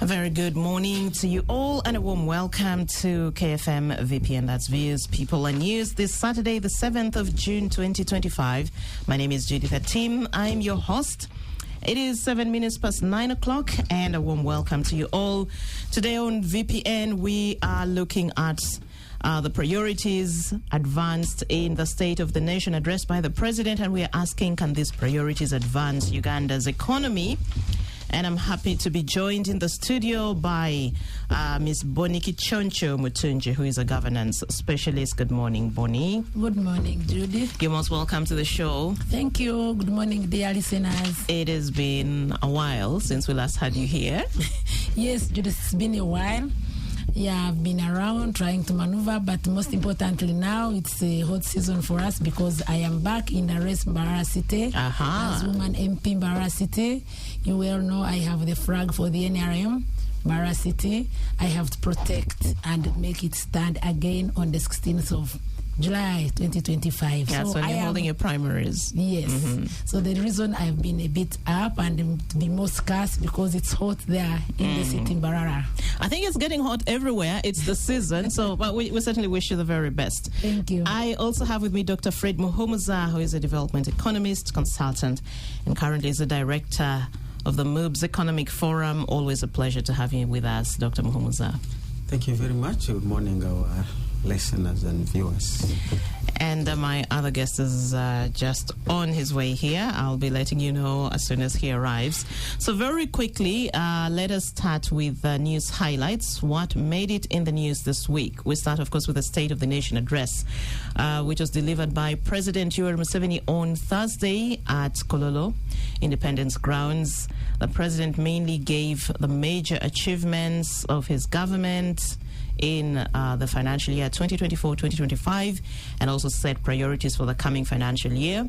very good morning to you all and a warm welcome to KFM VPN, that's Views, People and News, this Saturday, the 7th of June 2025. My name is Judith Atim. I'm your host. It is 7 minutes past 9 o'clock and a warm welcome to you all. Today on VPN, we are looking at the priorities advanced in the State of the Nation address by the President, and we are asking, can these priorities advance Uganda's economy? And I'm happy to be joined in the studio by Ms. Boniki Choncho Mutunji, who is a governance specialist. Good morning, Bonnie. Good morning, Judy. You're most welcome to the show. Thank you. Good morning, dear listeners. It has been a while since we last had you here. Yes, Judy, it's been a while. Yeah, I've been around trying to maneuver, but most importantly now, it's a hot season for us because I am back in the race Mbarara City as woman MP Mbarara City. You well know I have the flag for the NRM, Mbarara City. I have to protect and make it stand again on the 16th of July 2025. That's when you're holding your primaries. Yes. So the reason I've been a bit up and to be more scarce because it's hot there in the city, Mbarara. I think it's getting hot everywhere. It's the season. But we certainly wish you the very best. Thank you. I also have with me Dr. Fred Muhumuza, who is a development economist, consultant, and currently is the director of the MOOBS Economic Forum. Always a pleasure to have you with us, Dr. Muhumuza. Thank you very much. Good morning, our listeners and viewers. And my other guest is just on his way here. I'll be letting you know as soon as he arrives. So very quickly, let us start with news highlights. What made it in the news this week? We start, of course, with the State of the Nation address, which was delivered by President Museveni on Thursday at Kololo Independence Grounds. The president mainly gave the major achievements of his government in the financial year 2024-2025 and also set priorities for the coming financial year.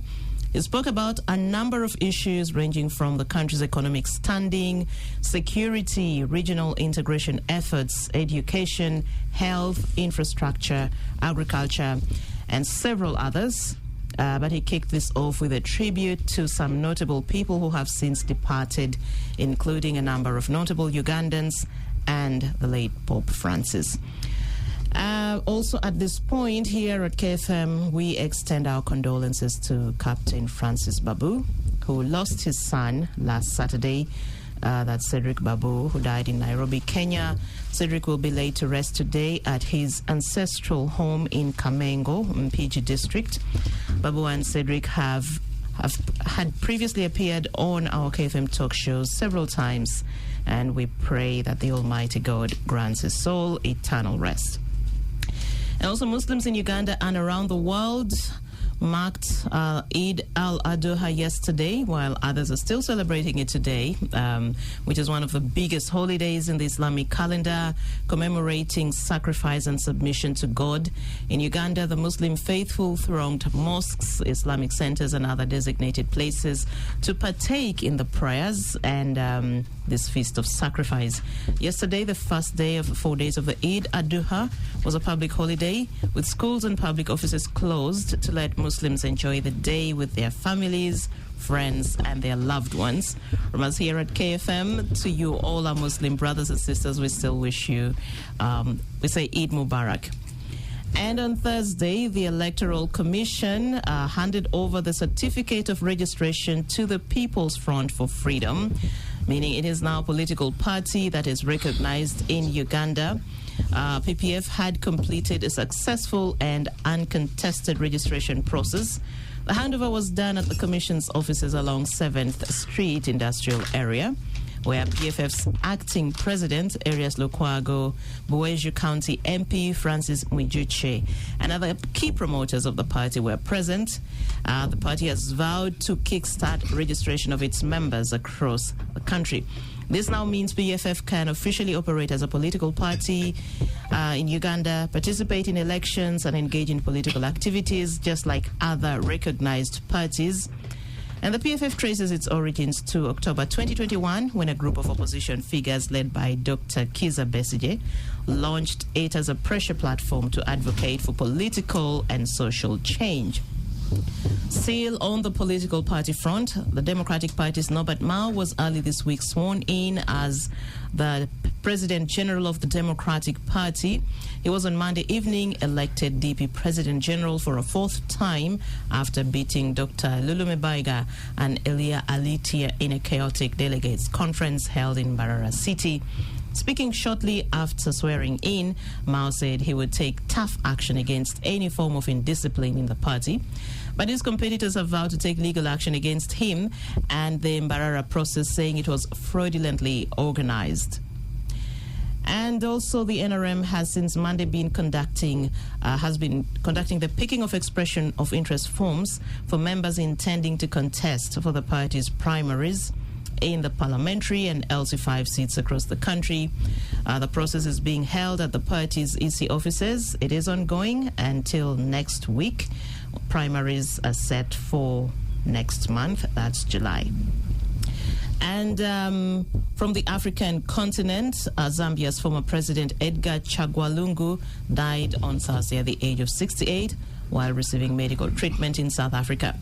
He spoke about a number of issues ranging from the country's economic standing, security, regional integration efforts, education, health, infrastructure, agriculture, and several others. But he kicked this off with a tribute to some notable people who have since departed, including a number of notable Ugandans and the late Pope Francis. Also at this point here at KFM, we extend our condolences to Captain Francis Babu, who lost his son last Saturday. That's Cedric Babu, who died in Nairobi, Kenya. Cedric will be laid to rest today at his ancestral home in Kamengo, Mpigi district. Babu and Cedric have had previously appeared on our KFM talk shows several times, and we pray that the Almighty God grants his soul eternal rest. And also Muslims in Uganda and around the world marked Eid al-Adha yesterday, while others are still celebrating it today, which is one of the biggest holidays in the Islamic calendar, commemorating sacrifice and submission to God. In Uganda, the Muslim faithful thronged mosques, Islamic centers, and other designated places to partake in the prayers and this feast of sacrifice. Yesterday, the first day of 4 days of the Eid al-Adha, was a public holiday, with schools and public offices closed to let Muslims enjoy the day with their families, friends, and their loved ones. From us here at KFM, to you all our Muslim brothers and sisters, we still wish you, we say Eid Mubarak. And on Thursday, the Electoral Commission handed over the certificate of registration to the People's Front for Freedom, meaning it is now a political party that is recognized in Uganda. PPF had completed a successful and uncontested registration process. The handover was done at the Commission's offices along 7th Street Industrial Area, where PFF's acting president, Arias Lukwago, Bueju County MP Francis Mwijuche, and other key promoters of the party were present. The party has vowed to kickstart registration of its members across the country. This now means PFF can officially operate as a political party in Uganda, participate in elections, and engage in political activities just like other recognized parties. And the PFF traces its origins to October 2021, when a group of opposition figures led by Dr. Kiza Besigye launched it as a pressure platform to advocate for political and social change. Still on the political party front, the Democratic Party's Norbert Mao was early this week sworn in as the President General of the Democratic Party. He was on Monday evening elected DP President General for a fourth time after beating Dr. Lulu Mebaiga and Elia Alitia in a chaotic delegates conference held in Mbarara City. Speaking shortly after swearing in, Mao said he would take tough action against any form of indiscipline in the party. But his competitors have vowed to take legal action against him and the Mbarara process, saying it was fraudulently organized. And also the NRM has since Monday been conducting the picking of expression of interest forms for members intending to contest for the party's primaries in the parliamentary and LC5 seats across the country. The process is being held at the party's EC offices. It is ongoing until next week. Primaries are set for next month, that's July. And from the African continent, Zambia's former president Edgar Chagwa Lungu died on Thursday at the age of 68 while receiving medical treatment in South Africa.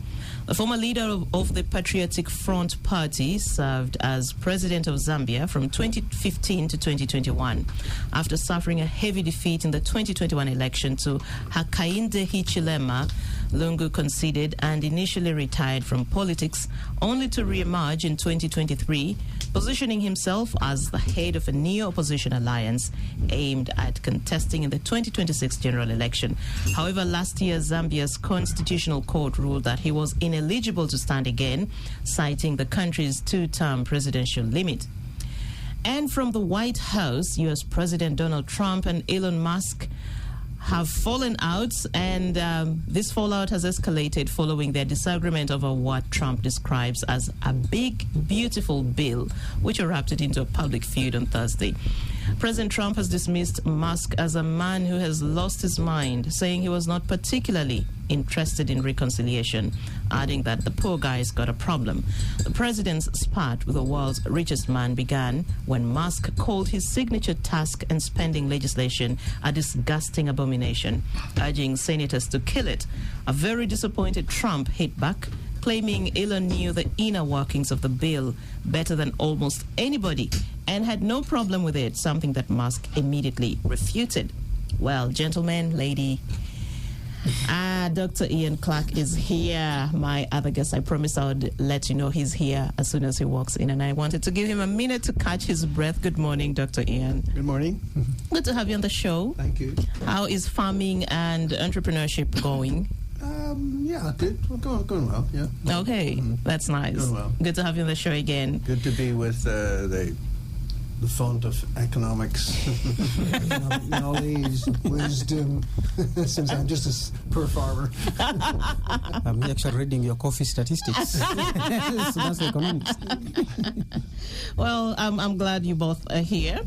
The former leader of the Patriotic Front Party served as president of Zambia from 2015 to 2021. After suffering a heavy defeat in the 2021 election to Hakainde Hichilema, Lungu conceded and initially retired from politics, only to re-emerge in 2023, positioning himself as the head of a neo-opposition alliance aimed at contesting in the 2026 general election. However, last year, Zambia's constitutional court ruled that he was ineligible to stand again, citing the country's two-term presidential limit. And from the White House, U.S. President Donald Trump and Elon Musk have fallen out, and this fallout has escalated following their disagreement over what Trump describes as a big, beautiful bill, which erupted into a public feud on Thursday. President Trump has dismissed Musk as a man who has lost his mind, saying he was not particularly interested in reconciliation, adding that the poor guy's got a problem. The president's spat with the world's richest man began when Musk called his signature tax and spending legislation a disgusting abomination, urging senators to kill it. A very disappointed Trump hit back, claiming Elon knew the inner workings of the bill better than almost anybody and had no problem with it, something that Musk immediately refuted. Well, gentlemen, lady, Dr. Ian Clark is here. My other guest, I promised I would let you know he's here as soon as he walks in, and I wanted to give him a minute to catch his breath. Good morning, Dr. Ian. Good morning. Good to have you on the show. Thank you. How is farming and entrepreneurship going? Yeah, good. Going well, yeah. Okay, that's nice. Going well. Good to have you on the show again. Good to be with the font of economics, knowledge, wisdom, since I'm just a poor farmer. I'm actually reading your coffee statistics. So that's economics. Well, I'm glad you both are here.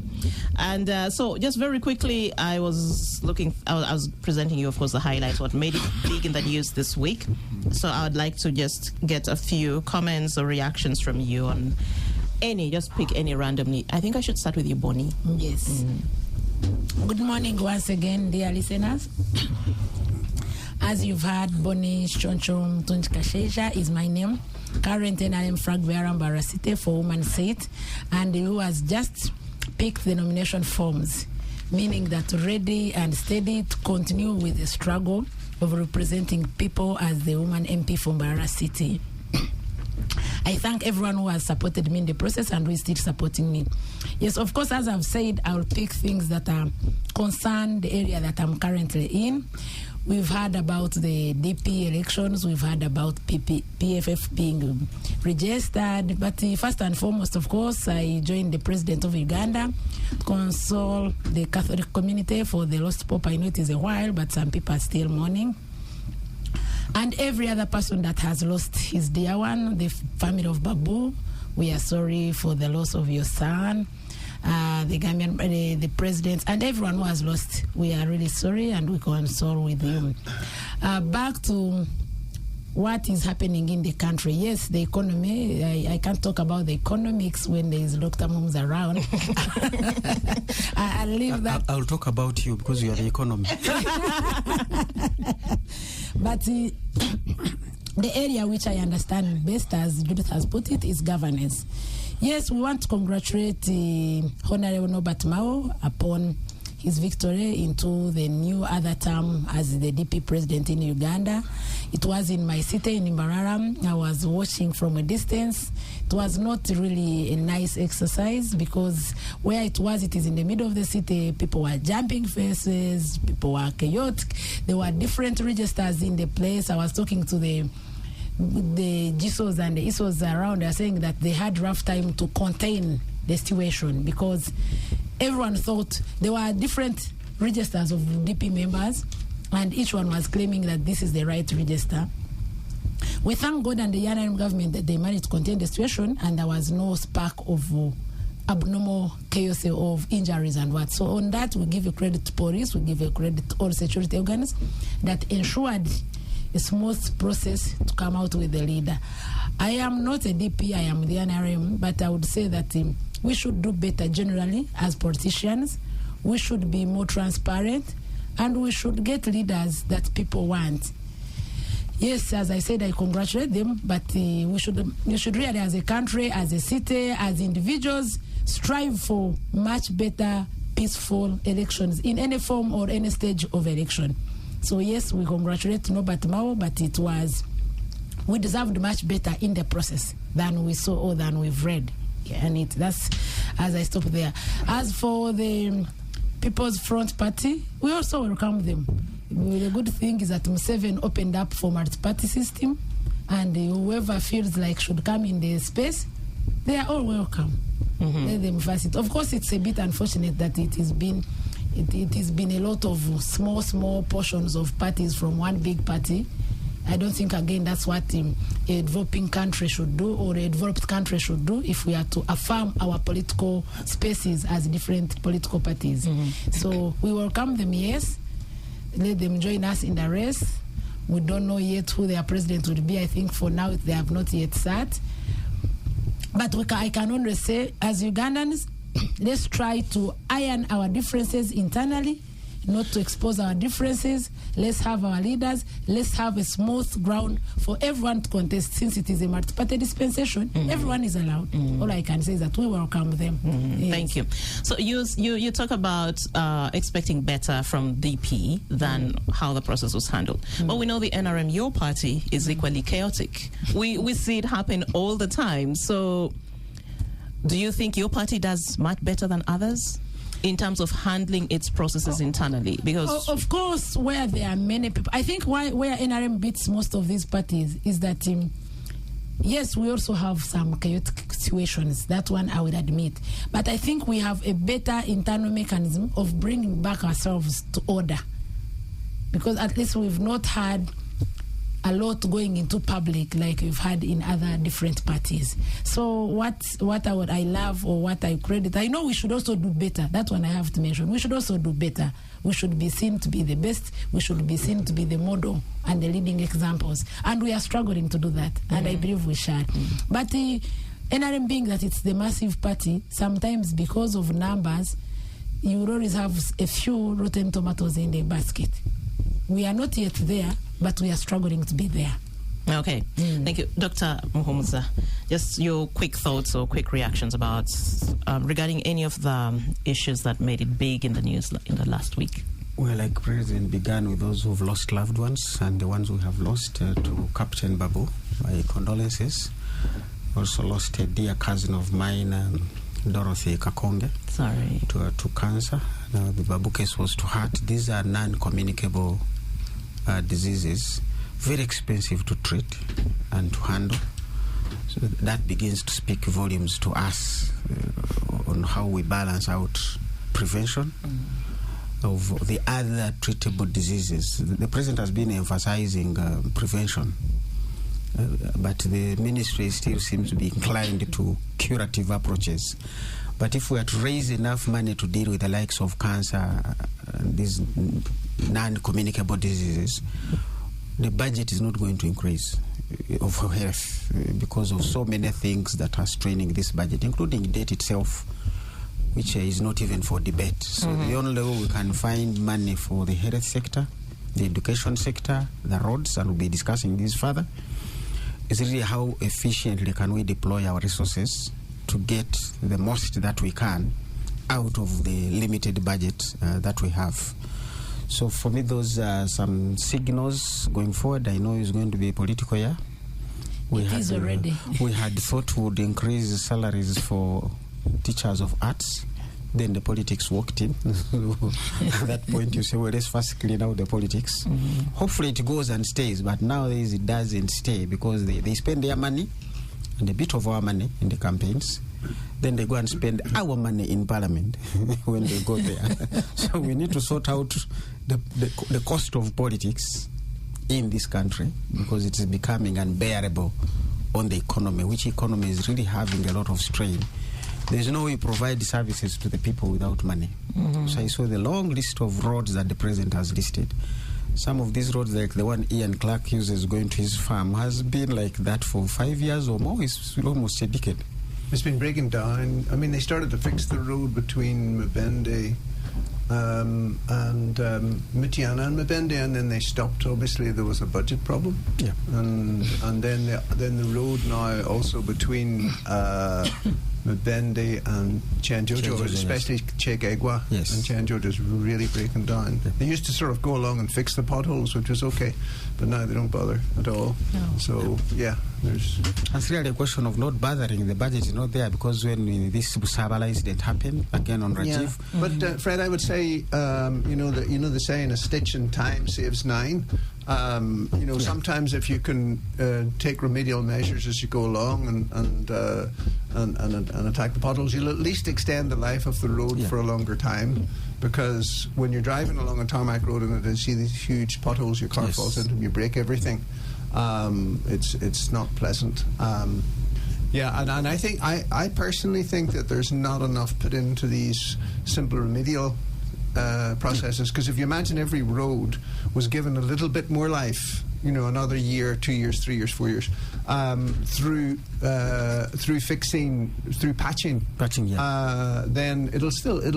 And so just very quickly, I was presenting you, of course, the highlights, what made it big in the news this week. So I would like to just get a few comments or reactions from you on just pick any randomly. I think I should start with you, Bonnie. Yes. Good morning once again, dear listeners. As you've heard, Bonnie Chonchom Tunchkasheja is my name. Current NRM flag bearer Mbarara City for Women's Seat, and who has just picked the nomination forms, meaning that ready and steady to continue with the struggle of representing people as the woman MP for Mbarara City. I thank everyone who has supported me in the process and who is still supporting me. Yes, of course, as I've said, I'll pick things that concern the area that I'm currently in. We've heard about the DP elections. We've heard about PFF being registered. But first and foremost, of course, I joined the president of Uganda to console the Catholic community for the lost Pope. I know it is a while, but some people are still mourning. And every other person that has lost his dear one, the family of Babu, we are sorry for the loss of your son, the Gambian, the president, and everyone who has lost. We are really sorry, and we console with you. Back to what is happening in the country. Yes, the economy. I can't talk about the economics when there is Dr. Mums around. I'll leave that. I'll talk about you because you are the economy. But the area which I understand best, as Judith has put it, is governance. Yes, we want to congratulate Honorable Norbert Mao upon his victory into the new other term as the DP president in Uganda. It was in my city in Mbarara. I was watching from a distance. It was not really a nice exercise because where it is in the middle of the city. People were jumping faces, people were chaotic. There were different registers in the place. I was talking to the GISOs and the ISOs around. They are saying that they had rough time to contain the situation because everyone thought there were different registers of DP members, and each one was claiming that this is the right register. We thank God and the NRM government that they managed to contain the situation, and there was no spark of abnormal chaos of injuries and what. So on that, we give a credit to police, we give a credit to all security organs that ensured a smooth process to come out with the leader. I am not a DP, I am the NRM, but I would say that we should do better generally as politicians. We should be more transparent, and we should get leaders that people want. Yes, as I said, I congratulate them, but we should really, as a country, as a city, as individuals, strive for much better, peaceful elections in any form or any stage of election. So yes, we congratulate Norbert Mao, but we deserved much better in the process than we saw or than we've read. And that's as I stop there. As for the People's Front Party, we also welcome them. The good thing is that Museveni opened up for multi-party system, and whoever feels like should come in the space, they are all welcome. Let them visit. Of course, it's a bit unfortunate that it has been a lot of small portions of parties from one big party. I don't think, again, that's what a developing country should do, or a developed country should do, if we are to affirm our political spaces as different political parties. So we welcome them, yes. Let them join us in the race. We don't know yet who their president would be. I think for now they have not yet sat. But I can only say, as Ugandans, let's try to iron our differences internally, not to expose our differences. Let's have our leaders. Let's have a smooth ground for everyone to contest. Since it is a multi-party dispensation, everyone is allowed. All I can say is that we welcome them. Yes. Thank you. So you talk about expecting better from DP than how the process was handled. But we know the NRM, your party, is equally chaotic. We see it happen all the time. So do you think your party does much better than others in terms of handling its processes internally? Because of course, where there are many people, I think where NRM beats most of these parties is that yes, we also have some chaotic situations. That one I would admit, but I think we have a better internal mechanism of bringing back ourselves to order, because at least we've not had a lot going into public like we've had in other different parties. So what I love, or what I credit, I know we should also do better. That one I have to mention. We should also do better. We should be seen to be the best. We should be seen to be the model and the leading examples. And we are struggling to do that. And I believe we shall. But the NRM, being that it's the massive party, sometimes because of numbers, you will always have a few rotten tomatoes in the basket. We are not yet there, but we are struggling to be there. Okay. Thank you. Dr. Muhumuza, just your quick thoughts or quick reactions about regarding any of the issues that made it big in the news in the last week. Well, like President began with those who've lost loved ones and the ones who have lost, to Captain Babu, my condolences. Also lost a dear cousin of mine, Dorothy Kakonge. Sorry. To cancer. Now, the Babu case was to heart. These are non-communicable diseases, very expensive to treat and to handle. So that begins to speak volumes to us on how we balance out prevention of the other treatable diseases. The President has been emphasizing prevention, but the ministry still seems to be inclined to curative approaches. But if we are to raise enough money to deal with the likes of cancer and these non-communicable diseases, the budget is not going to increase of health because of so many things that are straining this budget, including debt itself, which is not even for debate. So the only way we can find money for the health sector the education sector, the roads, and we'll be discussing this further, is really how efficiently can we deploy our resources to get the most that we can out of the limited budget that we have. So for me, those are some signals going forward. I know it's going to be a political year. We had thought we would increase salaries for teachers of arts. Then the politics walked in. At that point, you say, well, let's first clean out the politics. Hopefully it goes and stays, but nowadays it doesn't stay because they spend their money and a bit of our money in the campaigns. Then they go and spend our money in Parliament when they go there. So we need to sort out the cost of politics in this country because it is becoming unbearable on the economy, which economy is really having a lot of strain. There's no way you provide services to the people without money. So I saw the long list of roads that the president has listed. Some of these roads, like the one Ian Clark uses going to his farm, has been like that for 5 years or more. It's almost a decade. It's been breaking down. I mean, they started to fix the road between Mubende and Mitiana and Mubende, and then they stopped. Obviously, there was a budget problem. Yeah. And then the road now also between Mubende and Chenjojo, especially Chegegwa and Chenjojo, is really breaking down. They used to sort of go along and fix the potholes, which was okay, but now they don't bother at all. No. So it's really a question of not bothering. The budget is not there because when this Busabala incident happened again on Rajiv. But Fred, I would say you know the saying, a stitch in time saves nine. Sometimes if you can take remedial measures as you go along and attack the potholes, you'll at least extend the life of the road for a longer time. Because when you're driving along a tarmac road and you see these huge potholes, your car falls into them, you break everything. It's not pleasant. And I think I personally think that there's not enough put into these simple remedial processes, because if you imagine every road was given a little bit more life, another year, 2 years, 3 years, 4 years, through patching, then it'll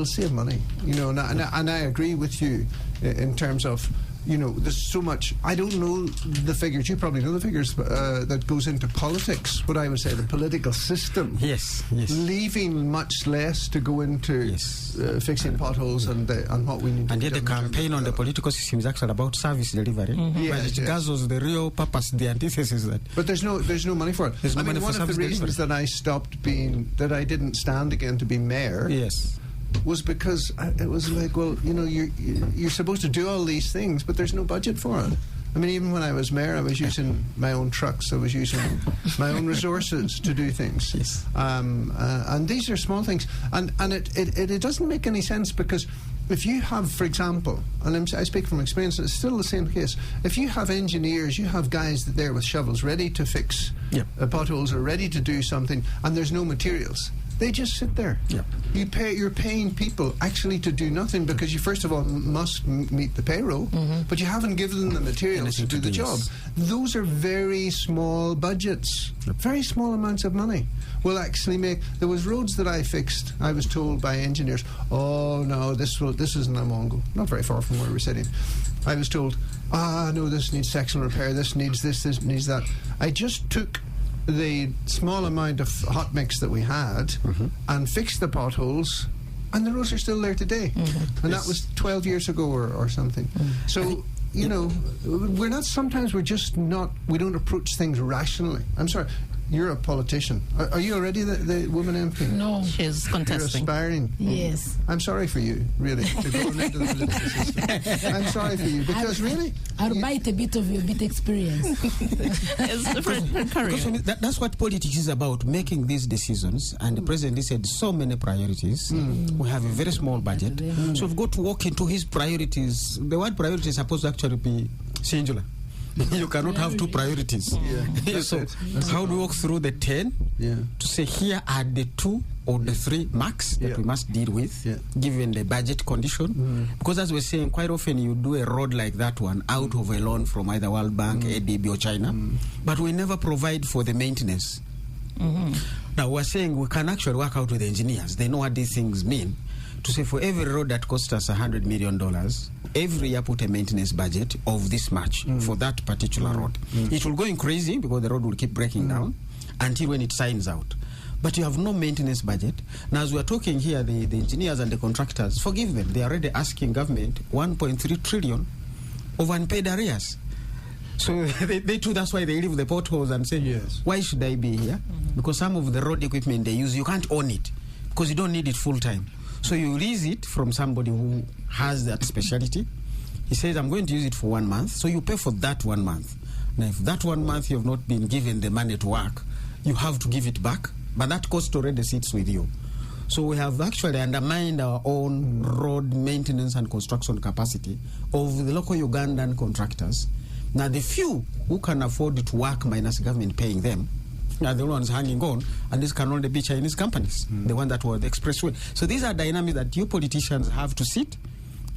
save money, and I agree with you in terms of, there's so much. I don't know the figures. You probably know the figures that goes into politics. What I would say, the political system. Yes. Leaving much less to go into fixing potholes and what we need. And to yet the campaign on the political system is actually about service delivery. But it guzzles the real purpose, the antithesis that. But there's no money for it. There's no money for one of the reasons that I I didn't stand again to be mayor. Was because it was like, well, you're supposed to do all these things, but there's no budget for it. I mean, even when I was mayor, I was using my own trucks. I was using my own resources to do things. And these are small things. And it doesn't make any sense, because if you have, for example, and I speak from experience, it's still the same case. If you have engineers, you have guys there with shovels ready to fix potholes or ready to do something, and there's no materials. They just sit there. You're paying people actually to do nothing, because you first of all must meet the payroll, but you haven't given them the materials to do the job. Those are very small budgets. Very small amounts of money will actually make. There was roads that I fixed. I was told by engineers, "Oh no, this is in Namongo, not very far from where we're sitting." I was told, no, this needs sectional repair. This needs this needs that. I just took the small amount of hot mix that we had and fixed the potholes, and the roads are still there today. And that was 12 years ago or something. So, we're not, sometimes we're just not, we don't approach things rationally. I'm sorry, you're a politician. Are you already the woman MP? No. She's contesting. You're aspiring. Yes. I'm sorry for you, really, to go into the political system. I'm sorry for you, because I'll bite a bit of your bit experience. Because that's what politics is about, making these decisions. And the president said so many priorities. We have a very small budget. So we've got to walk into his priorities. The word priority is supposed to actually be singular. You cannot have two priorities. So how do we walk through the 10 to say here are the 2 or the 3 marks that we must deal with, given the budget condition? Because as we're saying, quite often you do a road like that one out of a loan from either World Bank, ADB or China, but we never provide for the maintenance. Now we're saying we can actually work out with the engineers. They know what these things mean, to say for every road that costs us $100 million, every year put a maintenance budget of this much for that particular road. It will go in crazy because the road will keep breaking down until when it signs out. But you have no maintenance budget. Now, as we are talking here, the engineers and the contractors, forgive them, they are already asking government 1.3 trillion of unpaid arrears. So they too, that's why they leave the potholes and say, yes, why should I be here? Because some of the road equipment they use, you can't own it because you don't need it full time. So you lease it from somebody who has that specialty. He says, I'm going to use it for 1 month. So you pay for that 1 month. Now, if that 1 month you have not been given the money to work, you have to give it back. But that cost already sits with you. So we have actually undermined our own road maintenance and construction capacity of the local Ugandan contractors. Now, the few who can afford to work minus government paying them are the ones hanging on, and this can only be Chinese companies, the one that were the expressway. So these are dynamics that you politicians have to sit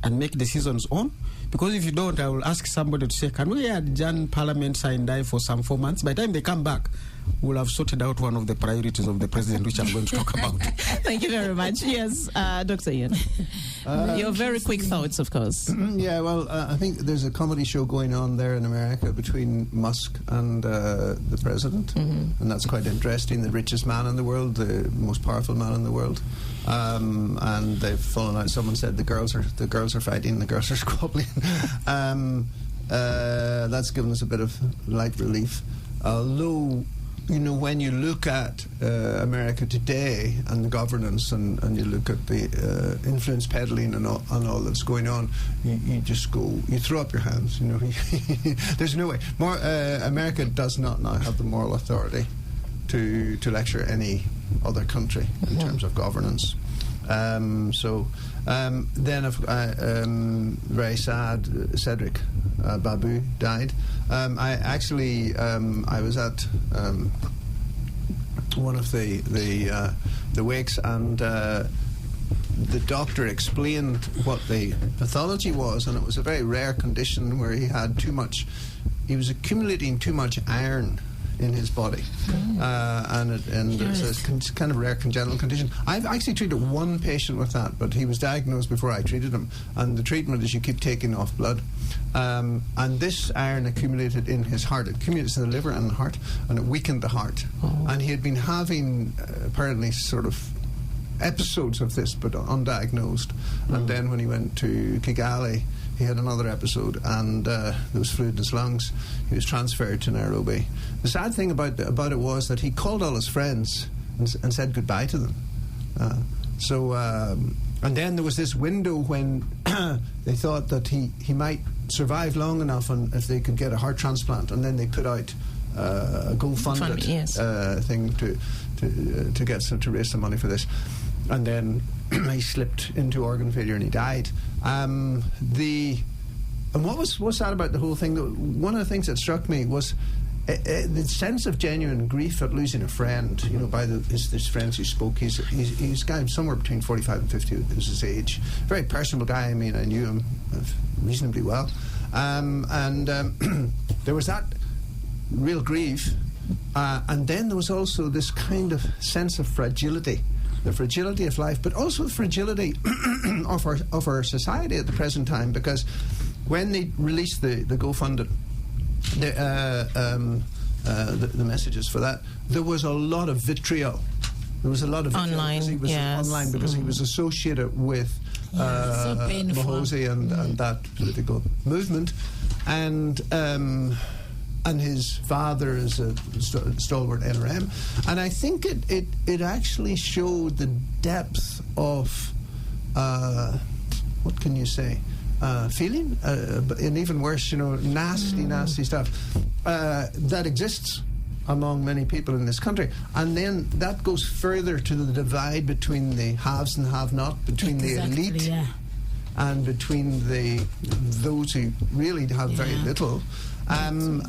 and make decisions on, because if you don't, I will ask somebody to say, can we adjourn Parliament and die for some 4 months? By the time they come back, we'll have sorted out one of the priorities of the president, which I'm going to talk about. Thank you very much. Yes, Dr. Ian. Your very quick thoughts, of course. Yeah, well, I think there's a comedy show going on there in America between Musk and the president, and that's quite interesting. The richest man in the world, the most powerful man in the world, and they've fallen out. Someone said the girls are fighting, the girls are squabbling. That's given us a bit of light relief. Although, you know, when you look at America today and the governance, and you look at the influence peddling and all that's going on, you just go, you throw up your hands. You know, there's no way. America does not now have the moral authority to lecture any other country in terms of governance. Then very sad, Cedric Babu died. I was at one of the wakes, and the doctor explained what the pathology was, and it was a very rare condition where he was accumulating too much iron in his body, and it's a kind of rare congenital condition. I've actually treated one patient with that, but he was diagnosed before I treated him, and the treatment is you keep taking off blood, and this iron accumulated in his heart. It accumulates in the liver and the heart, and it weakened the heart. And he had been having apparently sort of episodes of this, but undiagnosed. And then when he went to Kigali, he had another episode, and there was fluid in his lungs. He was transferred to Nairobi. The sad thing about it was that he called all his friends and said goodbye to them. And then there was this window when they thought that he might survive long enough, and if they could get a heart transplant, and then they put out a GoFundMe thing to raise some money for this. And then he slipped into organ failure and he died. And what was sad about the whole thing, one of the things that struck me was the sense of genuine grief at losing a friend, you know, by his friends who spoke. He's a guy somewhere between 45 and 50 was his age. Very personable guy. I mean, I knew him reasonably well. There was that real grief. And then there was also this kind of sense of fragility. The fragility of life, but also the fragility of our society at the present time, because when they released the GoFundMe, the messages for that, there was a lot of vitriol. There was a lot of online, online because he was associated with Mohozi and that political movement, and his father is a stalwart NRM, and I think it actually showed the depth of what can you say, feeling, and even worse, you know, nasty stuff that exists among many people in this country. And then that goes further to the divide between the haves and have-not, between the elite and between those who really have very little. Between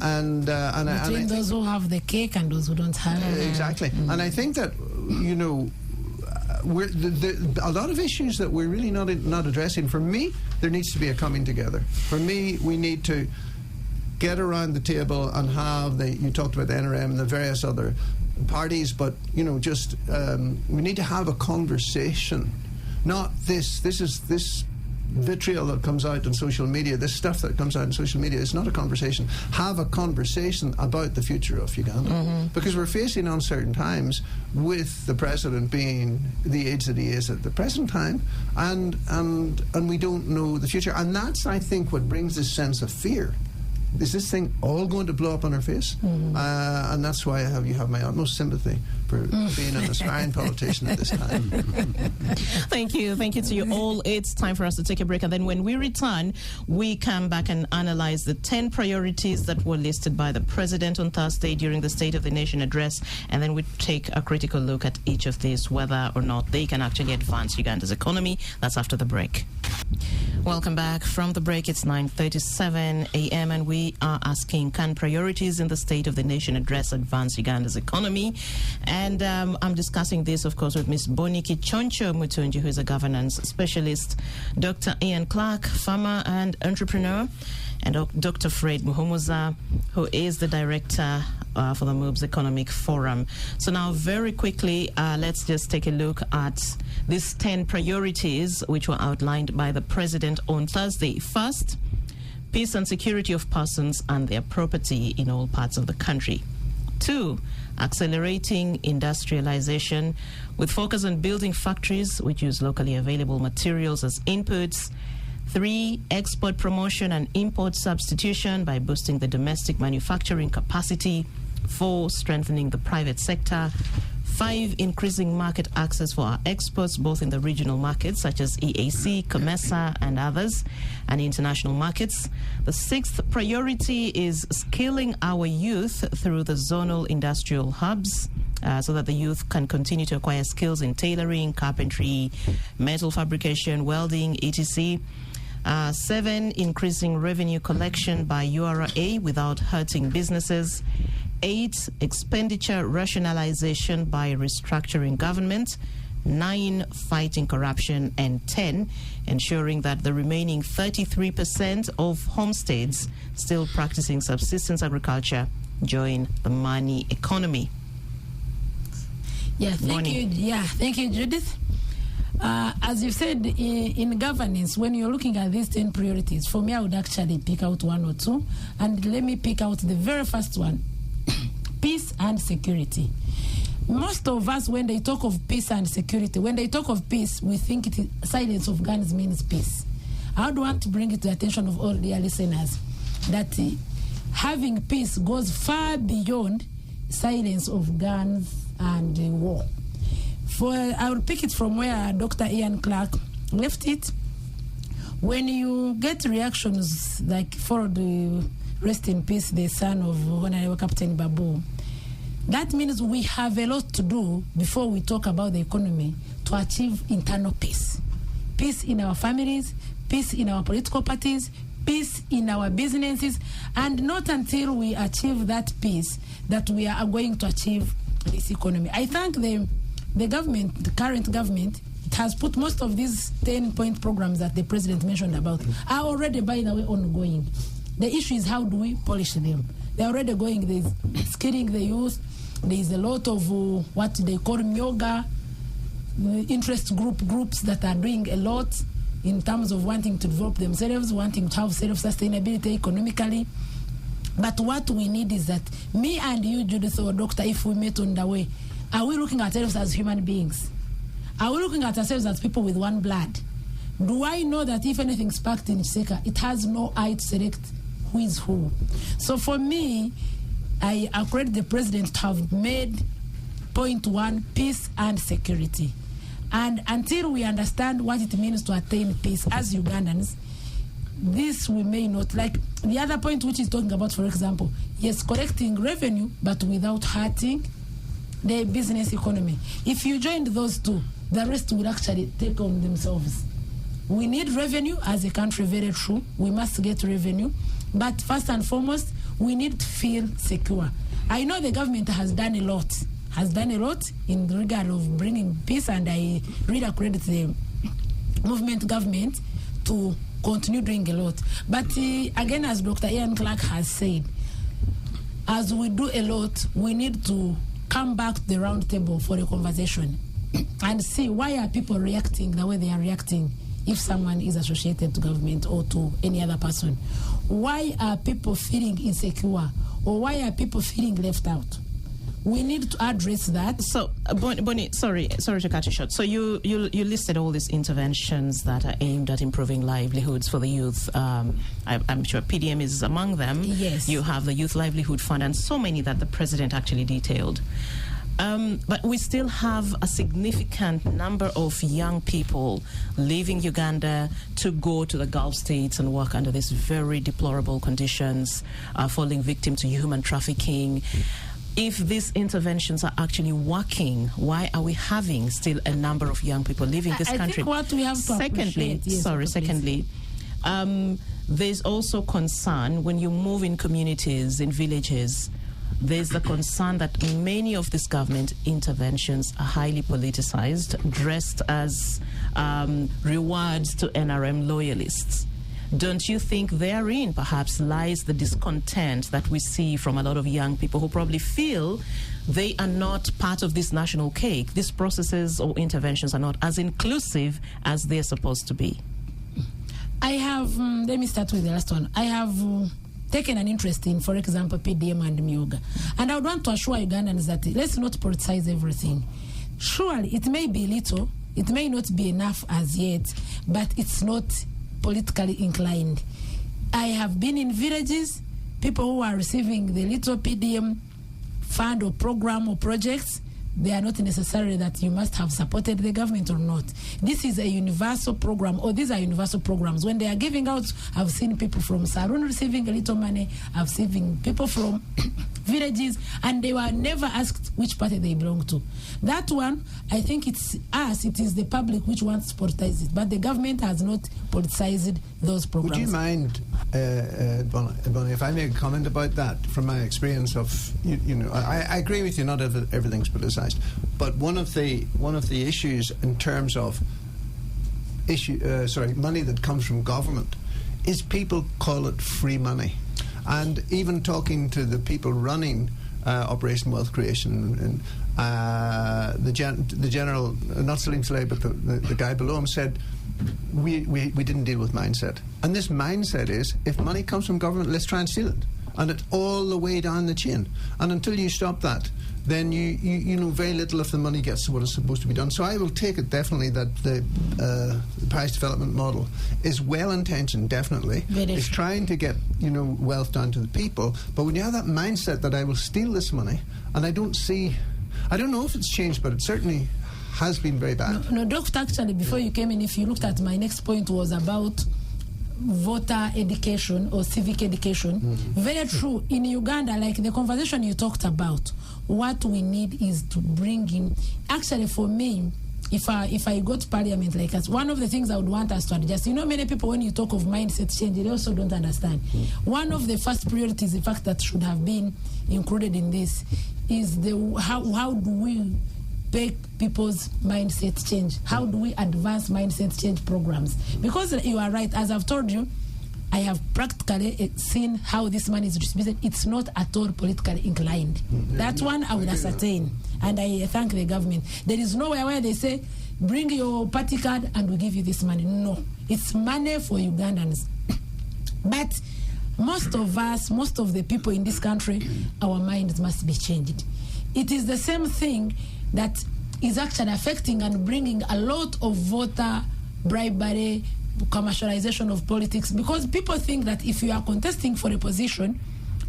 those who have the cake and those who don't have it. Exactly. And I think that, you know, a lot of issues that we're really not addressing. For me, there needs to be a coming together. For me, we need to get around the table and have you talked about the NRM and the various other parties, but, you know, just we need to have a conversation not this vitriol that comes out on social media, this stuff that comes out on social media. It's not a conversation. Have a conversation about the future of Uganda, because we're facing uncertain times with the president being the age that he is at the present time, and we don't know the future. And that's, I think, what brings this sense of fear. Is this thing all going to blow up on our face? And that's why you have my utmost sympathy for being an aspiring politician at this time. Thank you to you all. It's time for us to take a break, and then when we return, we come back and analyze the 10 priorities that were listed by the president on Thursday during the State of the Nation address, and then we take a critical look at each of these, whether or not they can actually advance Uganda's economy. That's after the break. Welcome back from the break. It's 9:37 a.m. and we are asking, can priorities in the State of the Nation address advance Uganda's economy? And I'm discussing this, of course, with Ms. Boniki Choncho Mutunji, who is a governance specialist, Dr. Ian Clark, farmer and entrepreneur, and Dr. Fred Muhumuza, who is the director for the MOVE's Economic Forum. So now, very quickly, let's just take a look at these 10 priorities which were outlined by the president on Thursday. First, peace and security of persons and their property in all parts of the country. 2, accelerating industrialization with focus on building factories which use locally available materials as inputs. 3, export promotion and import substitution by boosting the domestic manufacturing capacity. 4, strengthening the private sector. 5, increasing market access for our exports, both in the regional markets such as EAC, COMESA, and others, and international markets. The 6th priority is skilling our youth through the zonal industrial hubs, so that the youth can continue to acquire skills in tailoring, carpentry, metal fabrication, welding, etc. 7, increasing revenue collection by URA without hurting businesses. 8, expenditure rationalization by restructuring government. 9, fighting corruption. And 10, ensuring that the remaining 33% of homesteads still practicing subsistence agriculture join the money economy. Thank you, Judith. As you said, in governance, when you're looking at these 10 priorities, for me, I would actually pick out 1 or 2. And let me pick out the very first one. Peace and security. Most of us, when they talk of peace and security, when they talk of peace, we think silence of guns means peace. I would want to bring it to the attention of all dear listeners that having peace goes far beyond silence of guns and war. I will pick it from where Dr. Ian Clark left it. When you get reactions like for the rest in peace, the son of Honorable Captain Babu, that means we have a lot to do before we talk about the economy to achieve internal peace. Peace in our families, peace in our political parties, peace in our businesses, and not until we achieve that peace that we are going to achieve this economy. I thank the government, the current government, it has put most of these 10-point programs that the president mentioned about are already, by the way, ongoing. The issue is how do we polish them? They're already going. There's skilling the youth. There's a lot of what they call yoga, interest groups that are doing a lot in terms of wanting to develop themselves, wanting to have self-sustainability economically. But what we need is that me and you, Judith or Doctor, if we met on the way, are we looking at ourselves as human beings? Are we looking at ourselves as people with one blood? Do I know that if anything sparked in Chiseka, it has no eye to select who is who? So for me, I credit the president to have made point 1, peace and security. And until we understand what it means to attain peace as Ugandans, this we may not like. The other point which is talking about, for example, yes, collecting revenue, but without hurting the business economy. If you join those two, the rest will actually take on themselves. We need revenue as a country, very true. We must get revenue. But first and foremost, we need to feel secure. I know the government has done a lot in regard of bringing peace, and I really credit the movement government to continue doing a lot. But again, as Dr. Ian Clark has said, as we do a lot, we need to come back to the round table for a conversation. and see why are people reacting the way they are reacting if someone is associated to government or to any other person. Why are people feeling insecure, or why are people feeling left out? We need to address that. So, Bonnie, sorry to cut you short. So you listed all these interventions that are aimed at improving livelihoods for the youth. I'm sure PDM is among them. Yes. You have the Youth Livelihood Fund and so many that the president actually detailed. But we still have a significant number of young people leaving Uganda to go to the Gulf states and work under these very deplorable conditions, falling victim to human trafficking. If these interventions are actually working, why are we having still a number of young people leaving this country? I think what we have to Secondly, there's also concern when you move in communities, in villages. There's the concern that many of these government interventions are highly politicized, dressed as rewards to NRM loyalists. Don't you think therein perhaps lies the discontent that we see from a lot of young people who probably feel they are not part of this national cake? These processes or interventions are not as inclusive as they're supposed to be. I have, let me start with the last one. I have taken an interest in, for example, PDM and Myoga. And I would want to assure Ugandans that let's not politicize everything. Surely it may be little, it may not be enough as yet, but it's not politically inclined. I have been in villages, people who are receiving the little PDM fund or program or projects, they are not necessarily that you must have supported the government or not. This is a universal program, or these are universal programs. When they are giving out, I've seen people from Sarun receiving a little money, I've seen people from villages, and they were never asked which party they belong to. That one, I think it's us, it is the public which wants to politicize it, but the government has not politicized those programs. Would you mind, Bonnie, if I make a comment about that from my experience of, you know, I agree with you, not everything's politicized, but one of the issues in terms of money that comes from government is people call it free money. And even talking to the people running Operation Wealth Creation, and the general, not Salim Saleh, but the guy below him said, we didn't deal with mindset. And this mindset is, if money comes from government, let's try and steal it. And it's all the way down the chain. And until you stop that, then you know very little if the money gets to what is supposed to be done. So I will take it definitely that the price development model is well-intentioned, definitely. It's trying to get, you know, wealth down to the people. But when you have that mindset that I will steal this money, and I don't know if it's changed, but it certainly has been very bad. No, Doctor, actually, before you came in, if you looked at my next point was about voter education or civic education. Very true. In Uganda, like the conversation you talked about, what we need is to bring in, actually for me, if I go to parliament like us, one of the things I would want us to adjust, you know, many people when you talk of mindset change, they also don't understand. One of the first priorities, in fact, that should have been included in this is how do we make people's mindset change? How do we advance mindset change programs? Because you are right, as I've told you, I have practically seen how this money is distributed. It's not at all politically inclined. That one I will ascertain, and I thank the government. There is nowhere where they say, bring your party card and we'll give you this money. No, it's money for Ugandans. But most of us, most of the people in this country, our minds must be changed. It is the same thing that is actually affecting and bringing a lot of voter bribery, commercialization of politics, because people think that if you are contesting for a position,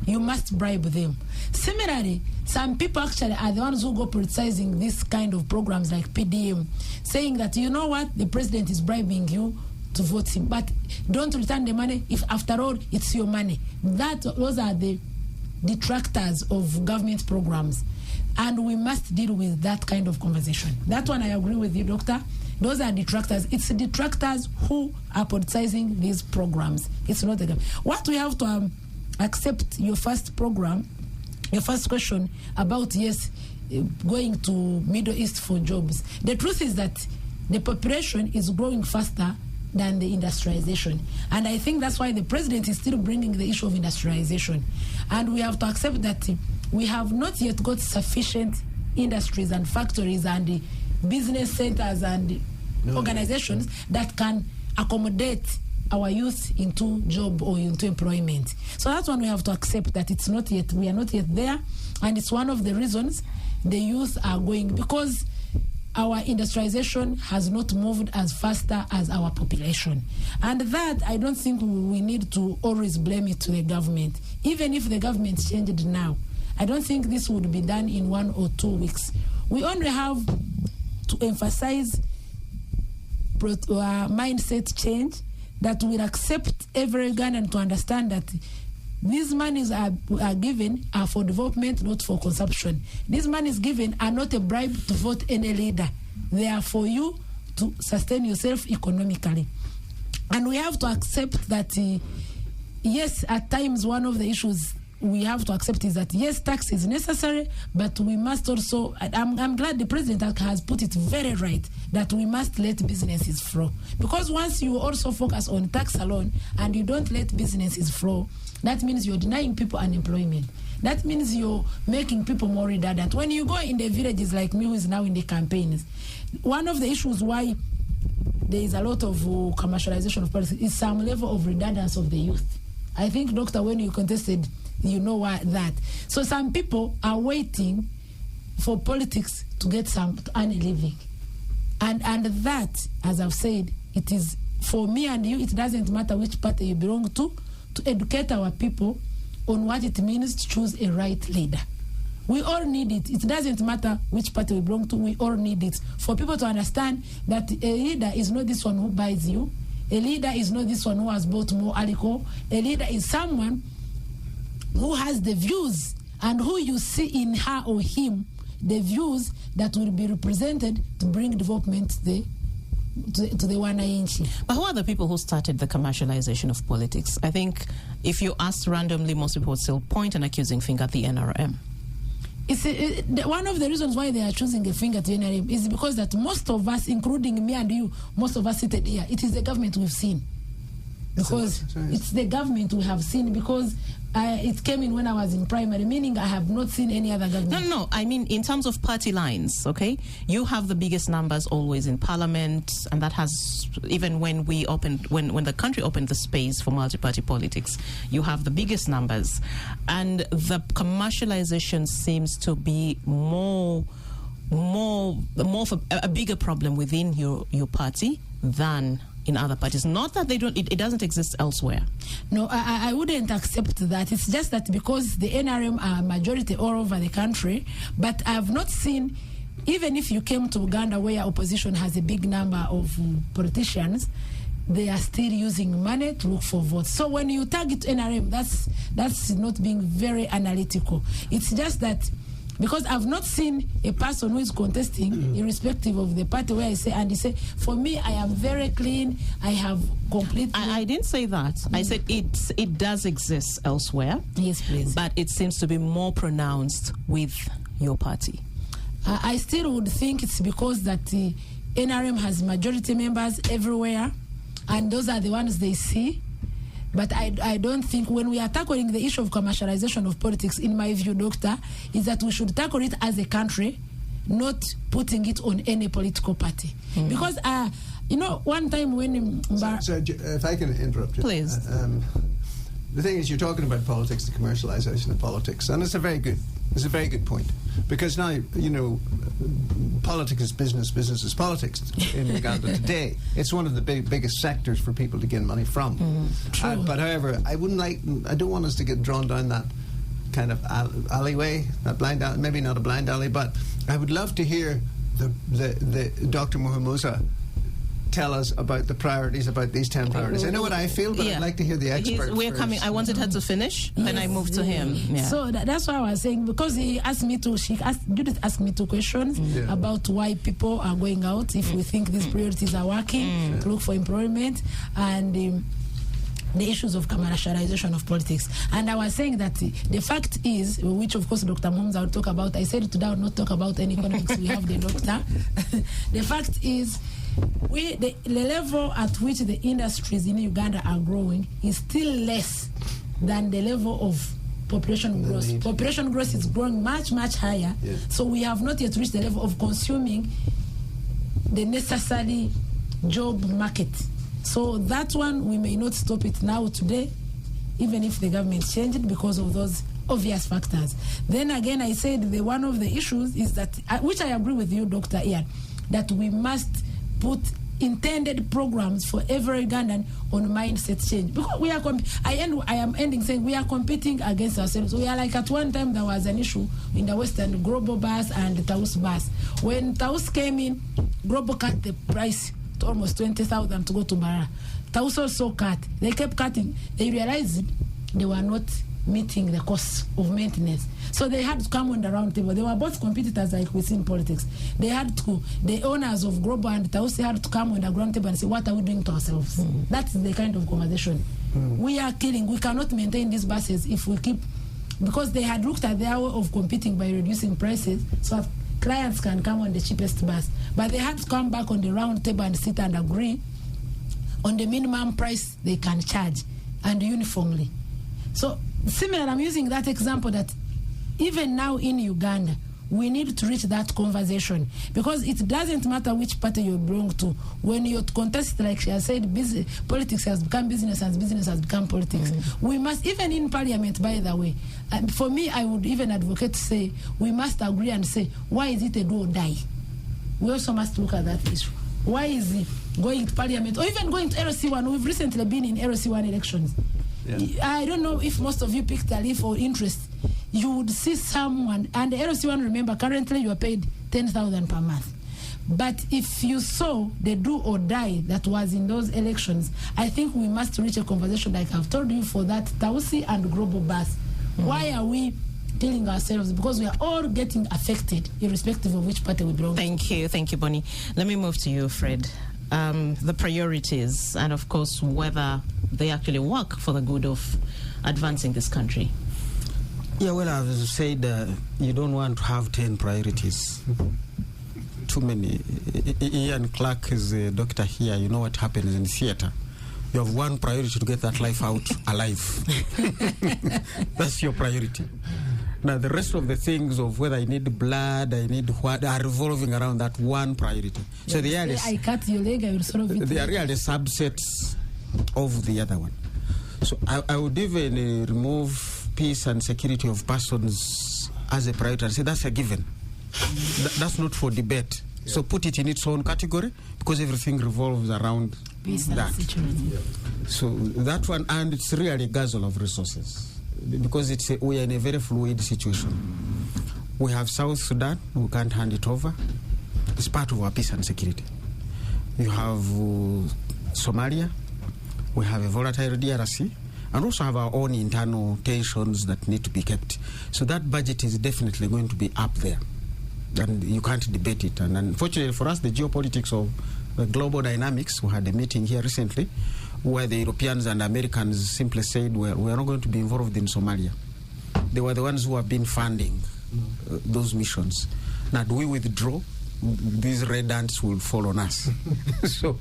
you must bribe them. Similarly, some people actually are the ones who go politicizing this kind of programs like PDM, saying that, you know what, the president is bribing you to vote him, but don't return the money if after all it's your money. Those are the detractors of government programs, and we must deal with that kind of conversation. That one I agree with you, Doctor. Those are detractors. It's detractors who are politicizing these programs. It's not the government. What we have to accept your first program, your first question about, yes, going to Middle East for jobs. The truth is that the population is growing faster than the industrialization. And I think that's why the president is still bringing the issue of industrialization. And we have to accept that we have not yet got sufficient industries and factories and business centers and organizations that can accommodate our youth into job or into employment. So that's one we have to accept, that it's not yet, we are not yet there, and it's one of the reasons the youth are going, because our industrialization has not moved as faster as our population. And that, I don't think we need to always blame it to the government. Even if the government changed now, I don't think this would be done in 1 or 2 weeks. We only have to emphasize mindset change that will accept every Ugandan to understand that these monies are given are for development, not for consumption. These monies given are not a bribe to vote any leader. They are for you to sustain yourself economically. And we have to accept that, yes, at times one of the issues we have to accept is that, yes, tax is necessary, but we must also, I'm glad the president has put it very right, that we must let businesses flow. Because once you also focus on tax alone and you don't let businesses flow, that means you're denying people unemployment. That means you're making people more redundant. When you go in the villages like me, who is now in the campaigns, one of the issues why there is a lot of commercialization of politics is some level of redundancy of the youth. I think, Doctor, when you contested, you know why that. So some people are waiting for politics to get to earn a living. And that, as I've said, it is, for me and you, it doesn't matter which party you belong to educate our people on what it means to choose a right leader. We all need it. It doesn't matter which party we belong to, we all need it. For people to understand that a leader is not this one who buys you. A leader is not this one who has bought more alcohol. A leader is someone who has the views and who you see in her or him, the views that will be represented to bring development to the Wananchi. But who are the people who started the commercialization of politics? I think if you asked randomly, most people would still point an accusing finger at the NRM. One of the reasons why they are choosing a finger to NRM is because that most of us, including me and you, most of us seated here, it is the government we've seen. Because it's the government we have seen, because it came in when I was in primary, meaning I have not seen any other government. No, I mean in terms of party lines, okay? You have the biggest numbers always in parliament, and that has, even when we opened, when the country opened the space for multi-party politics, you have the biggest numbers. And the commercialization seems to be more of a bigger problem within your party than in other parties. Not that they don't, it doesn't exist elsewhere. No, I wouldn't accept that. It's just that because the NRM are majority all over the country, but I have not seen, even if you came to Uganda where opposition has a big number of politicians, they are still using money to look for votes. So when you target NRM, that's not being very analytical. It's just that because I've not seen a person who is contesting, irrespective of the party, where I say, and he say, for me, I am very clean, I have completely... I didn't say that. I said it does exist elsewhere. Yes, please. But it seems to be more pronounced with your party. I still would think it's because that the NRM has majority members everywhere, and those are the ones they see. But I don't think, when we are tackling the issue of commercialization of politics, in my view, Doctor, is that we should tackle it as a country, not putting it on any political party. Because, one time when... So, if I can interrupt you. Please. The thing is, you're talking about politics, the commercialization of politics, and it's a very good point. Because now, politics is business, business is politics in Uganda today. It's one of the biggest sectors for people to gain money from. True. But however, I don't want us to get drawn down that kind of alleyway, that blind alley, maybe not a blind alley, but I would love to hear the Dr. Muhamuza tell us about the priorities, about these 10 priorities. I know what I feel, but I'd like to hear the experts. We're coming. I wanted her to finish, then I moved to him. Yeah. So that's why I was saying, because Judith asked me 2 questions about why people are going out, if we think these priorities are working, to look for employment, and the issues of commercialization of politics. And I was saying that the fact is, which of course Dr. Momza will talk about, I said today I will not talk about any economics, we have the doctor. The fact is, the level at which the industries in Uganda are growing is still less than the level of population growth. Population growth is growing much, much higher. So we have not yet reached the level of consuming the necessary job market. So that one, we may not stop it now today, even if the government changed it because of those obvious factors. Then again, I said one of the issues is that, which I agree with you, Dr. Ian, that we must put intended programs for every Ugandan on mindset change. Because we are, I am ending saying we are competing against ourselves. We are like, at one time there was an issue in the Western, Global Bus and Taus Bus. When Taus came in, Global cut the price to almost 20,000 to go to Mara. Taus also cut. They kept cutting. They realized they were not meeting the cost of maintenance. So they had to come on the round table. They were both competitors like within politics. They had to, the owners of Global and Tausi had to come on the round table and say, what are we doing to ourselves? That's the kind of conversation. We are killing. We cannot maintain these buses if we keep, because they had looked at their way of competing by reducing prices so that clients can come on the cheapest bus. But they had to come back on the round table and sit and agree on the minimum price they can charge and uniformly. So similar, I'm using that example that even now in Uganda, we need to reach that conversation, because it doesn't matter which party you belong to. When you contest, like she has said, politics has become business and business has become politics. We must, even in parliament, by the way, for me, I would even advocate to say, we must agree and say, why is it a do or die? We also must look at that issue. Why is it going to parliament or even going to LC1? We've recently been in LC1 elections. Yeah. I don't know if most of you picked a leaf or interest. You would see someone, and the LC1, remember, currently you are paid 10,000 per month. But if you saw the do or die that was in those elections, I think we must reach a conversation like I've told you for that Tausi and Global Bus. Why are we killing ourselves? Because we are all getting affected, irrespective of which party we belong to. Thank you, Bonnie. Let me move to you, Fred. The priorities and, of course, whether they actually work for the good of advancing this country. Yeah, well, I've said you don't want to have 10 priorities. Too many. Ian Clark is a doctor here. You know what happens in theater. You have one priority to get that life out alive. That's your priority. Now, the rest of the things of whether I need blood, I need what, are revolving around that one priority. Yeah, so they are I cut your leg, I will solve it. They are really subsets of the other one. So I would even remove peace and security of persons as a priority and say that's a given. That's not for debate. Yeah. So put it in its own category, because everything revolves around peace that. Yeah. So that one, and it's really a guzzle of resources, because we are in a very fluid situation. We have South Sudan, we can't hand it over. It's part of our peace and security. You have Somalia, we have a volatile DRC, and also have our own internal tensions that need to be kept. So that budget is definitely going to be up there, and you can't debate it. And unfortunately for us, the geopolitics of the global dynamics, we had a meeting here recently where the Europeans and Americans simply said, well, we are not going to be involved in Somalia. They were the ones who have been funding those missions. Now, do we withdraw? These red ants will fall on us. So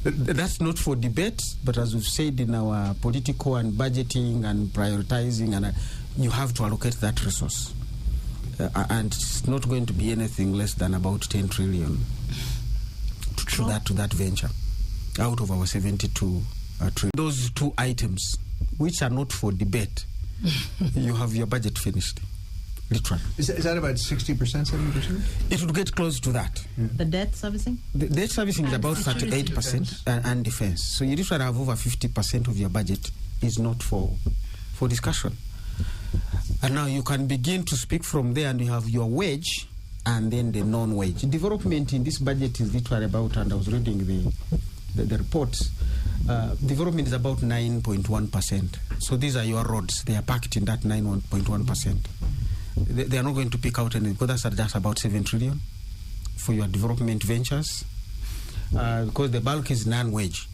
that's not for debate, but as we've said in our political and budgeting and prioritizing, and you have to allocate that resource. And it's not going to be anything less than about 10 trillion to that venture out of our 72 trillion. Those two items, which are not for debate, you have your budget finished. Literally. Is that about 60%, 70%? It would get close to that. Yeah. The debt servicing? The debt servicing is about 38%, and defense. So you literally have over 50% of your budget is not for discussion. And now you can begin to speak from there, and you have your wage and then the non-wage. Development in this budget is literally about, and I was reading the reports, development is about 9.1%. So these are your roads. They are packed in that 9.1%. They are not going to pick out anything, because that's just about 7 trillion for your development ventures. Because the bulk is non-wage,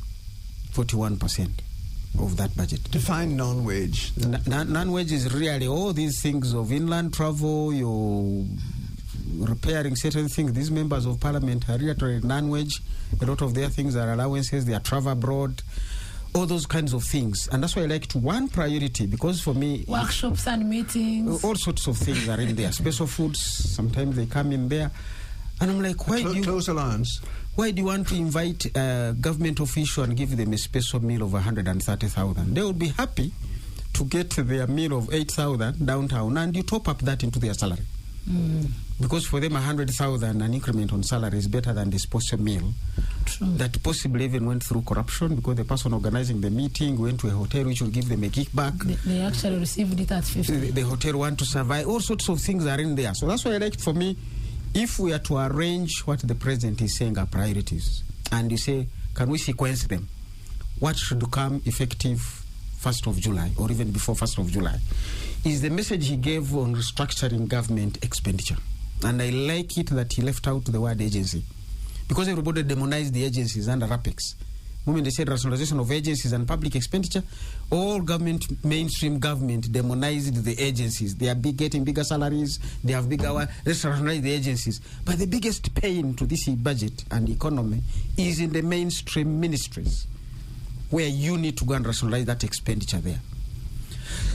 41% of that budget. Define non-wage. Non-wage is really all these things of inland travel, you're repairing certain things. These members of parliament are really non-wage. A lot of their things are allowances, they are travel abroad, all those kinds of things. And that's why I like to one priority, because for me, workshops and meetings, all sorts of things are in there. Special foods, sometimes they come in there. And I'm like, why do you close allowance? Why do you want to invite a government official and give them a special meal of 130,000? They would be happy to get their meal of 8,000 downtown, and you top up that into their salary. Because for them 100,000 an increment on salary is better than the special meal. True. That possibly even went through corruption, because the person organizing the meeting went to a hotel which will give them a kickback. They actually received it at 50. The hotel want to survive. All sorts of things are in there. So that's why I like, for me, if we are to arrange what the president is saying are priorities, and you say, can we sequence them? What should come effective 1st of July, or even before 1st of July, is the message he gave on restructuring government expenditure. And I like it that he left out the word agency, because everybody demonized the agencies under RAPEX. When they said rationalization of agencies and public expenditure, all government, mainstream government, demonized the agencies. They are getting bigger salaries, they have bigger, let's rationalize the agencies. But the biggest pain to this budget and economy is in the mainstream ministries, where you need to go and rationalize that expenditure there.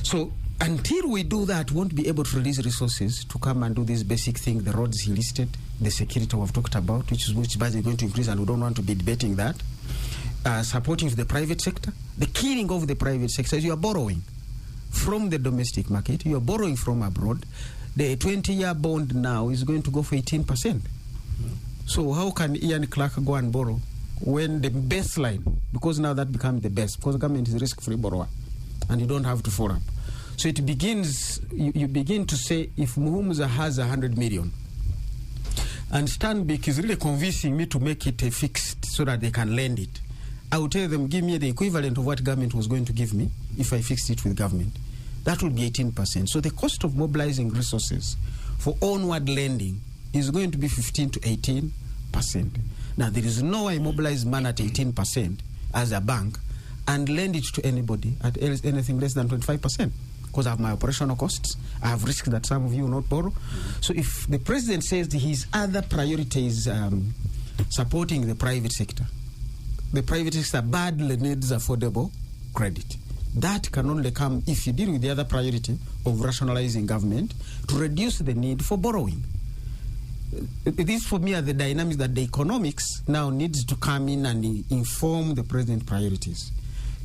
So until we do that, we won't be able to release resources to come and do this basic thing, the roads he listed, the security we've talked about, which budget is going to increase, and we don't want to be debating that. Supporting the private sector. The killing of the private sector is you are borrowing from the domestic market, you are borrowing from abroad. The 20-year bond now is going to go for 18%. So how can Ian Clark go and borrow when the baseline, because now that becomes the best, because the government is a risk-free borrower and you don't have to follow up. So it begins, you begin to say, if Muhumuza has 100 million and Stanbic is really convincing me to make it a fixed so that they can lend it, I will tell them, give me the equivalent of what government was going to give me if I fixed it with government. That will be 18%. So the cost of mobilizing resources for onward lending is going to be 15 to 18%. Now, there is no way I mobilize money at 18% as a bank and lend it to anybody at anything less than 25%, because I have my operational costs. I have risks that some of you will not borrow. So if the president says his other priority is supporting the private sector, the private sector badly needs affordable credit. That can only come if you deal with the other priority of rationalizing government to reduce the need for borrowing. These, for me, are the dynamics that the economics now needs to come in and inform the president priorities.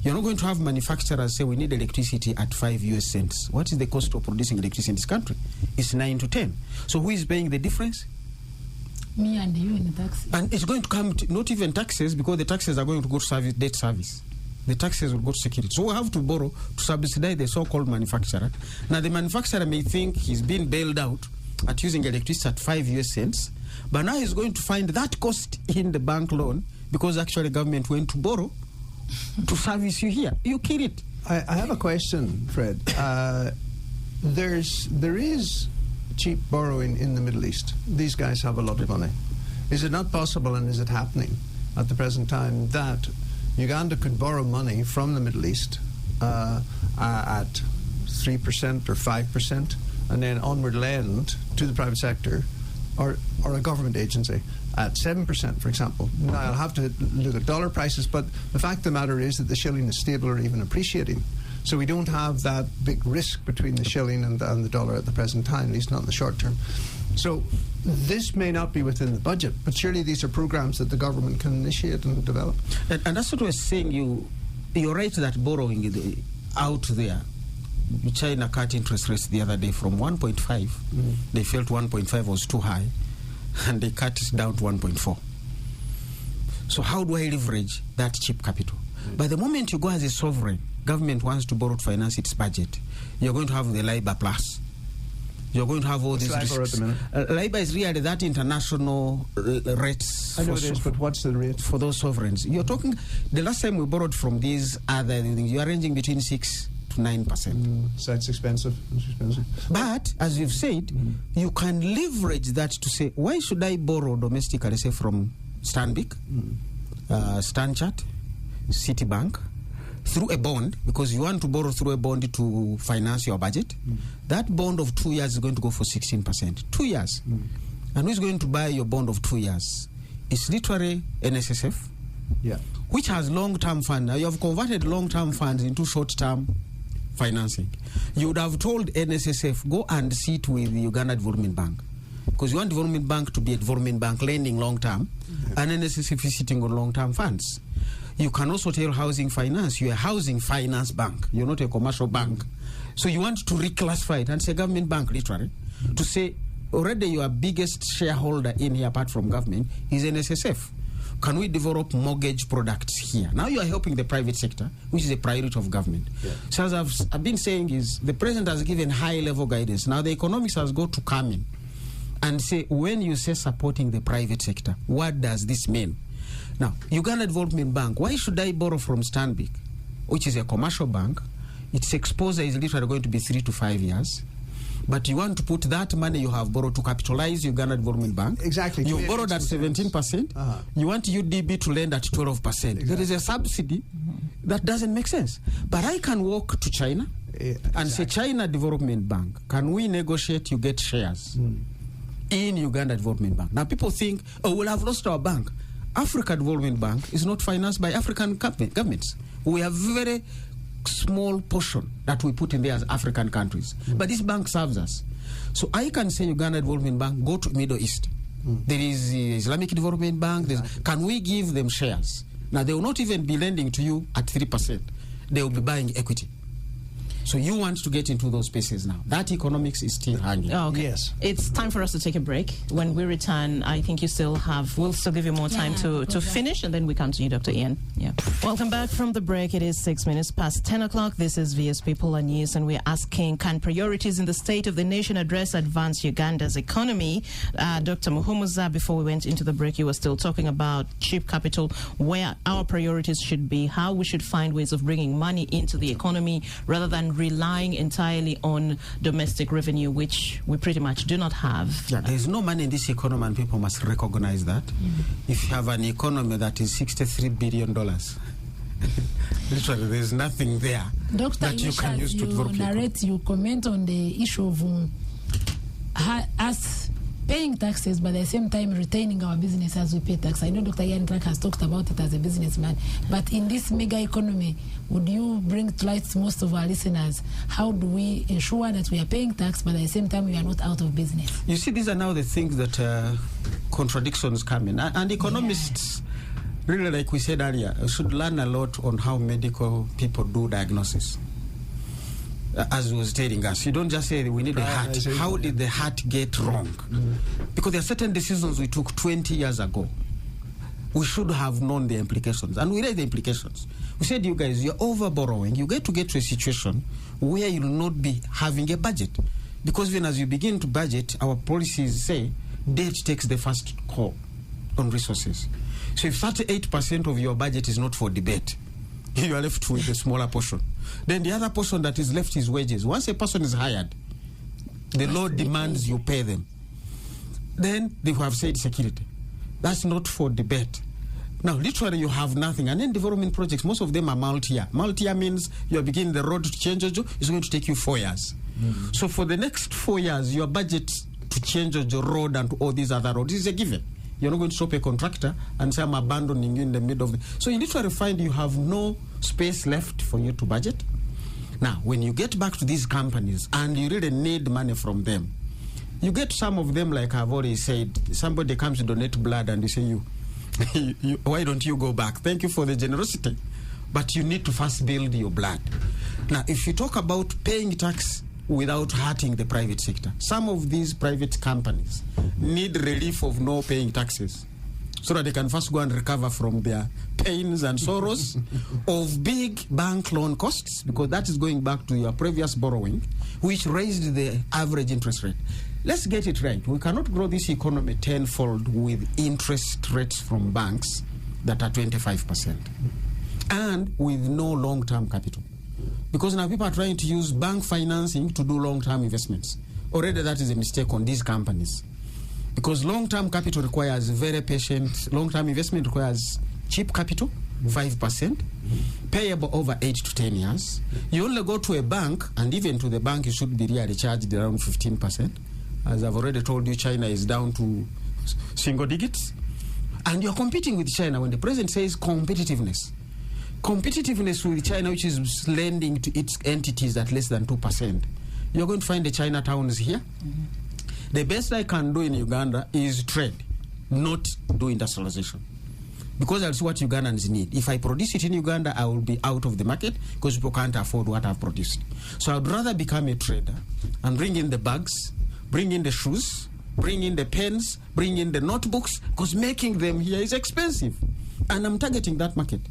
You're not going to have manufacturers say we need electricity at 5 US cents. What is the cost of producing electricity in this country? It's 9 to 10. So who is paying the difference? Me and you in the taxes. And it's going to come to not even taxes, because the taxes are going to go to service, debt service. The taxes will go to security. So we have to borrow to subsidize the so-called manufacturer. Now the manufacturer may think he's been bailed out at using electricity at 5 US cents, but now he's going to find that cost in the bank loan, because actually government went to borrow to service you here. You kill it. I have a question, Fred. There is cheap borrowing in the Middle East. These guys have a lot of money. Is it not possible, and is it happening at the present time, that Uganda could borrow money from the Middle East at 3% or 5%, and then onward lend to the private sector or a government agency at 7%, for example? Now, I'll have to look at dollar prices, but the fact of the matter is that the shilling is stable or even appreciating. So we don't have that big risk between the shilling and the dollar at the present time, at least not in the short term. So this may not be within the budget, but surely these are programs that the government can initiate and develop. And that's what I was saying. You're right that borrowing is out there. China cut interest rates the other day from 1.5. They felt 1.5 was too high, and they cut it down to 1.4. So how do I leverage that cheap capital? By the moment you go as a sovereign, government wants to borrow to finance its budget, you're going to have the LIBOR plus. You're going to have all these risks. At the minute? LIBOR is really that international rates. I know it is, but what's the rate for those sovereigns? You're talking, the last time we borrowed from these other things, you're ranging between 6 to 9%. So it's expensive. It's expensive. But, as you've said, you can leverage that to say, why should I borrow domestically, say, from Stanbic, Stanchart, Citibank, through a bond, because you want to borrow through a bond to finance your budget. That bond of 2 years is going to go for 16%. 2 years. And who's going to buy your bond of 2 years? It's literally NSSF, which has long-term funds. Now, you have converted long-term funds into short-term financing. You would have told NSSF, go and sit with the Uganda Development Bank. because you want development bank to be a development bank lending long term, and unnecessarily sitting on long term funds. You can also tell housing finance, you're a housing finance bank, you're not a commercial bank. So you want to reclassify it and say government bank, literally, to say already your biggest shareholder in here apart from government is NSSF. Can we develop mortgage products here? Now you are helping the private sector, which is a priority of government. Yeah. So as I've been saying is, the president has given high-level guidance. Now the economics has got to come in and say, when you say supporting the private sector, what does this mean? Now, Uganda Development Bank, why should I borrow from Stanbic, which is a commercial bank? Its exposure is literally going to be 3 to 5 years. But you want to put that money you have borrowed to capitalize Uganda Development Bank. Exactly. You've borrowed at 17%. You want UDB to lend at 12%. Exactly. There is a subsidy that doesn't make sense. But I can walk to China and say, China Development Bank, can we negotiate you get shares in Uganda Development Bank? Now people think, oh, we'll have lost our bank. Africa Development Bank is not financed by African governments. We have very small portion that we put in there as African countries. But this bank serves us. So I can say Uganda Development Bank, go to Middle East. There is the Islamic Development Bank. Can we give them shares? Now, they will not even be lending to you at 3%. They will be buying equity. So you want to get into those spaces now. That economics is still hanging. Oh, okay. Yes. It's time for us to take a break. When we return, I think we'll still give you more time to finish, and then we come to you, Dr. Ian. Yeah. Welcome back from the break. It is 6 minutes past 10 o'clock. This is VS People and News, and we're asking, can priorities in the state of the nation address advance Uganda's economy? Dr. Muhumuza, before we went into the break, you were still talking about cheap capital, where our priorities should be, how we should find ways of bringing money into the economy rather than relying entirely on domestic revenue, which we pretty much do not have. Yeah, there's no money in this economy, and people must recognize that. If you have an economy that is $63 billion, literally there's nothing there that you can use to develop you comment on the issue of us paying taxes, but at the same time retaining our business as we pay tax. I know Dr. Ian Clark has talked about it as a businessman, but in this mega economy, would you bring to light to most of our listeners, how do we ensure that we are paying tax, but at the same time we are not out of business? You see, these are now the things that contradictions come in. And economists, really, like we said earlier, should learn a lot on how medical people do diagnosis. As was telling us, you don't just say we need a heart. How did the heart get wrong? Because there are certain decisions we took 20 years ago. We should have known the implications, and we read the implications. We said, you guys, you're over borrowing. You get to a situation where you will not be having a budget, because even as you begin to budget, our policies say debt takes the first call on resources. So if 38% of your budget is not for debate, you are left with a smaller portion. Then the other portion that is left is wages. Once a person is hired, the law demands you pay them. Then they have said security. That's not for debate. Now, literally, you have nothing. And then development projects, most of them are multi-year. Multi-year means you are beginning the road to Chenjojo. It's going to take you 4 years. So for the next 4 years, your budget to Chenjojo road and to all these other roads is a given. You're not going to stop a contractor and say, I'm abandoning you in the middle of the... So you literally find you have no space left for you to budget. Now, when you get back to these companies and you really need money from them, you get some of them, like I've already said, somebody comes to donate blood and you say, why don't you go back? Thank you for the generosity, but you need to first build your blood. Now, if you talk about paying tax without hurting the private sector, some of these private companies need relief of no paying taxes so that they can first go and recover from their pains and sorrows of big bank loan costs, because that is going back to your previous borrowing, which raised the average interest rate. Let's get it right. We cannot grow this economy tenfold with interest rates from banks that are 25% and with no long-term capital. Because now people are trying to use bank financing to do long-term investments. Already that is a mistake on these companies. Because long-term capital requires very patient, long-term investment requires cheap capital, 5%, payable over 8 to 10 years. You only go to a bank, and even to the bank you should be really charged around 15%. As I've already told you, China is down to single digits. And you're competing with China when the president says competitiveness. Competitiveness with China, which is lending to its entities at less than 2%. You're going to find the Chinatowns here. The best I can do in Uganda is trade, not do industrialization. Because I'll see what Ugandans need. If I produce it in Uganda, I will be out of the market because people can't afford what I've produced. So I'd rather become a trader and bring in the bags, bring in the shoes, bring in the pens, bring in the notebooks, because making them here is expensive. And I'm targeting that market.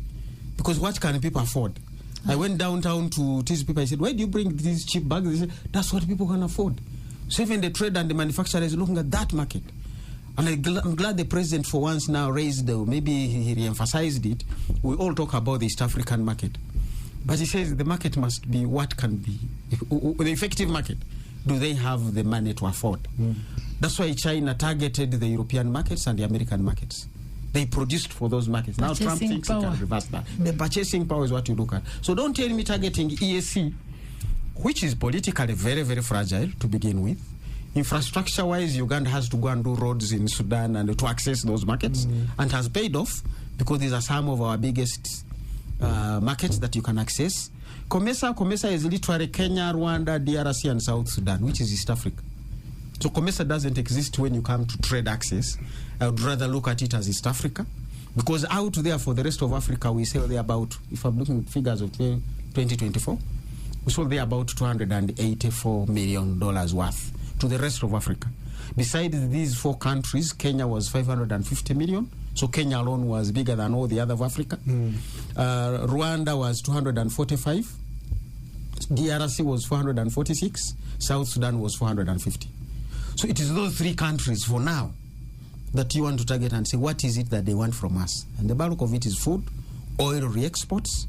Because what can people afford? I went downtown to teach people. I said, why do you bring these cheap bags? They said, that's what people can afford. So even the trader and the manufacturer is looking at that market. And I'm glad the president for once now raised, maybe he re-emphasized it. We all talk about the East African market. But he says the market must be what can be, the effective market. Do they have the money to afford? That's why China targeted the European markets and the American markets. They produced for those markets. Now Trump thinks he can reverse that. The purchasing power is what you look at. So don't tell me targeting EAC, which is politically very, very fragile to begin with. Infrastructure-wise, Uganda has to go and do roads in Sudan and to access those markets, and has paid off because these are some of our biggest markets that you can access. COMESA is literally Kenya, Rwanda, DRC, and South Sudan, which is East Africa. So COMESA doesn't exist when you come to trade access. I would rather look at it as East Africa, because out there for the rest of Africa, we sell there about, if I'm looking at figures of 2024, we sold there about $284 million worth to the rest of Africa. Besides these 4 countries, Kenya was 550 million. So Kenya alone was bigger than all the other of Africa. Rwanda was 245. DRC was 446. South Sudan was 450. So it is those 3 countries for now that you want to target and say, what is it that they want from us? And the bulk of it is food, oil re-exports,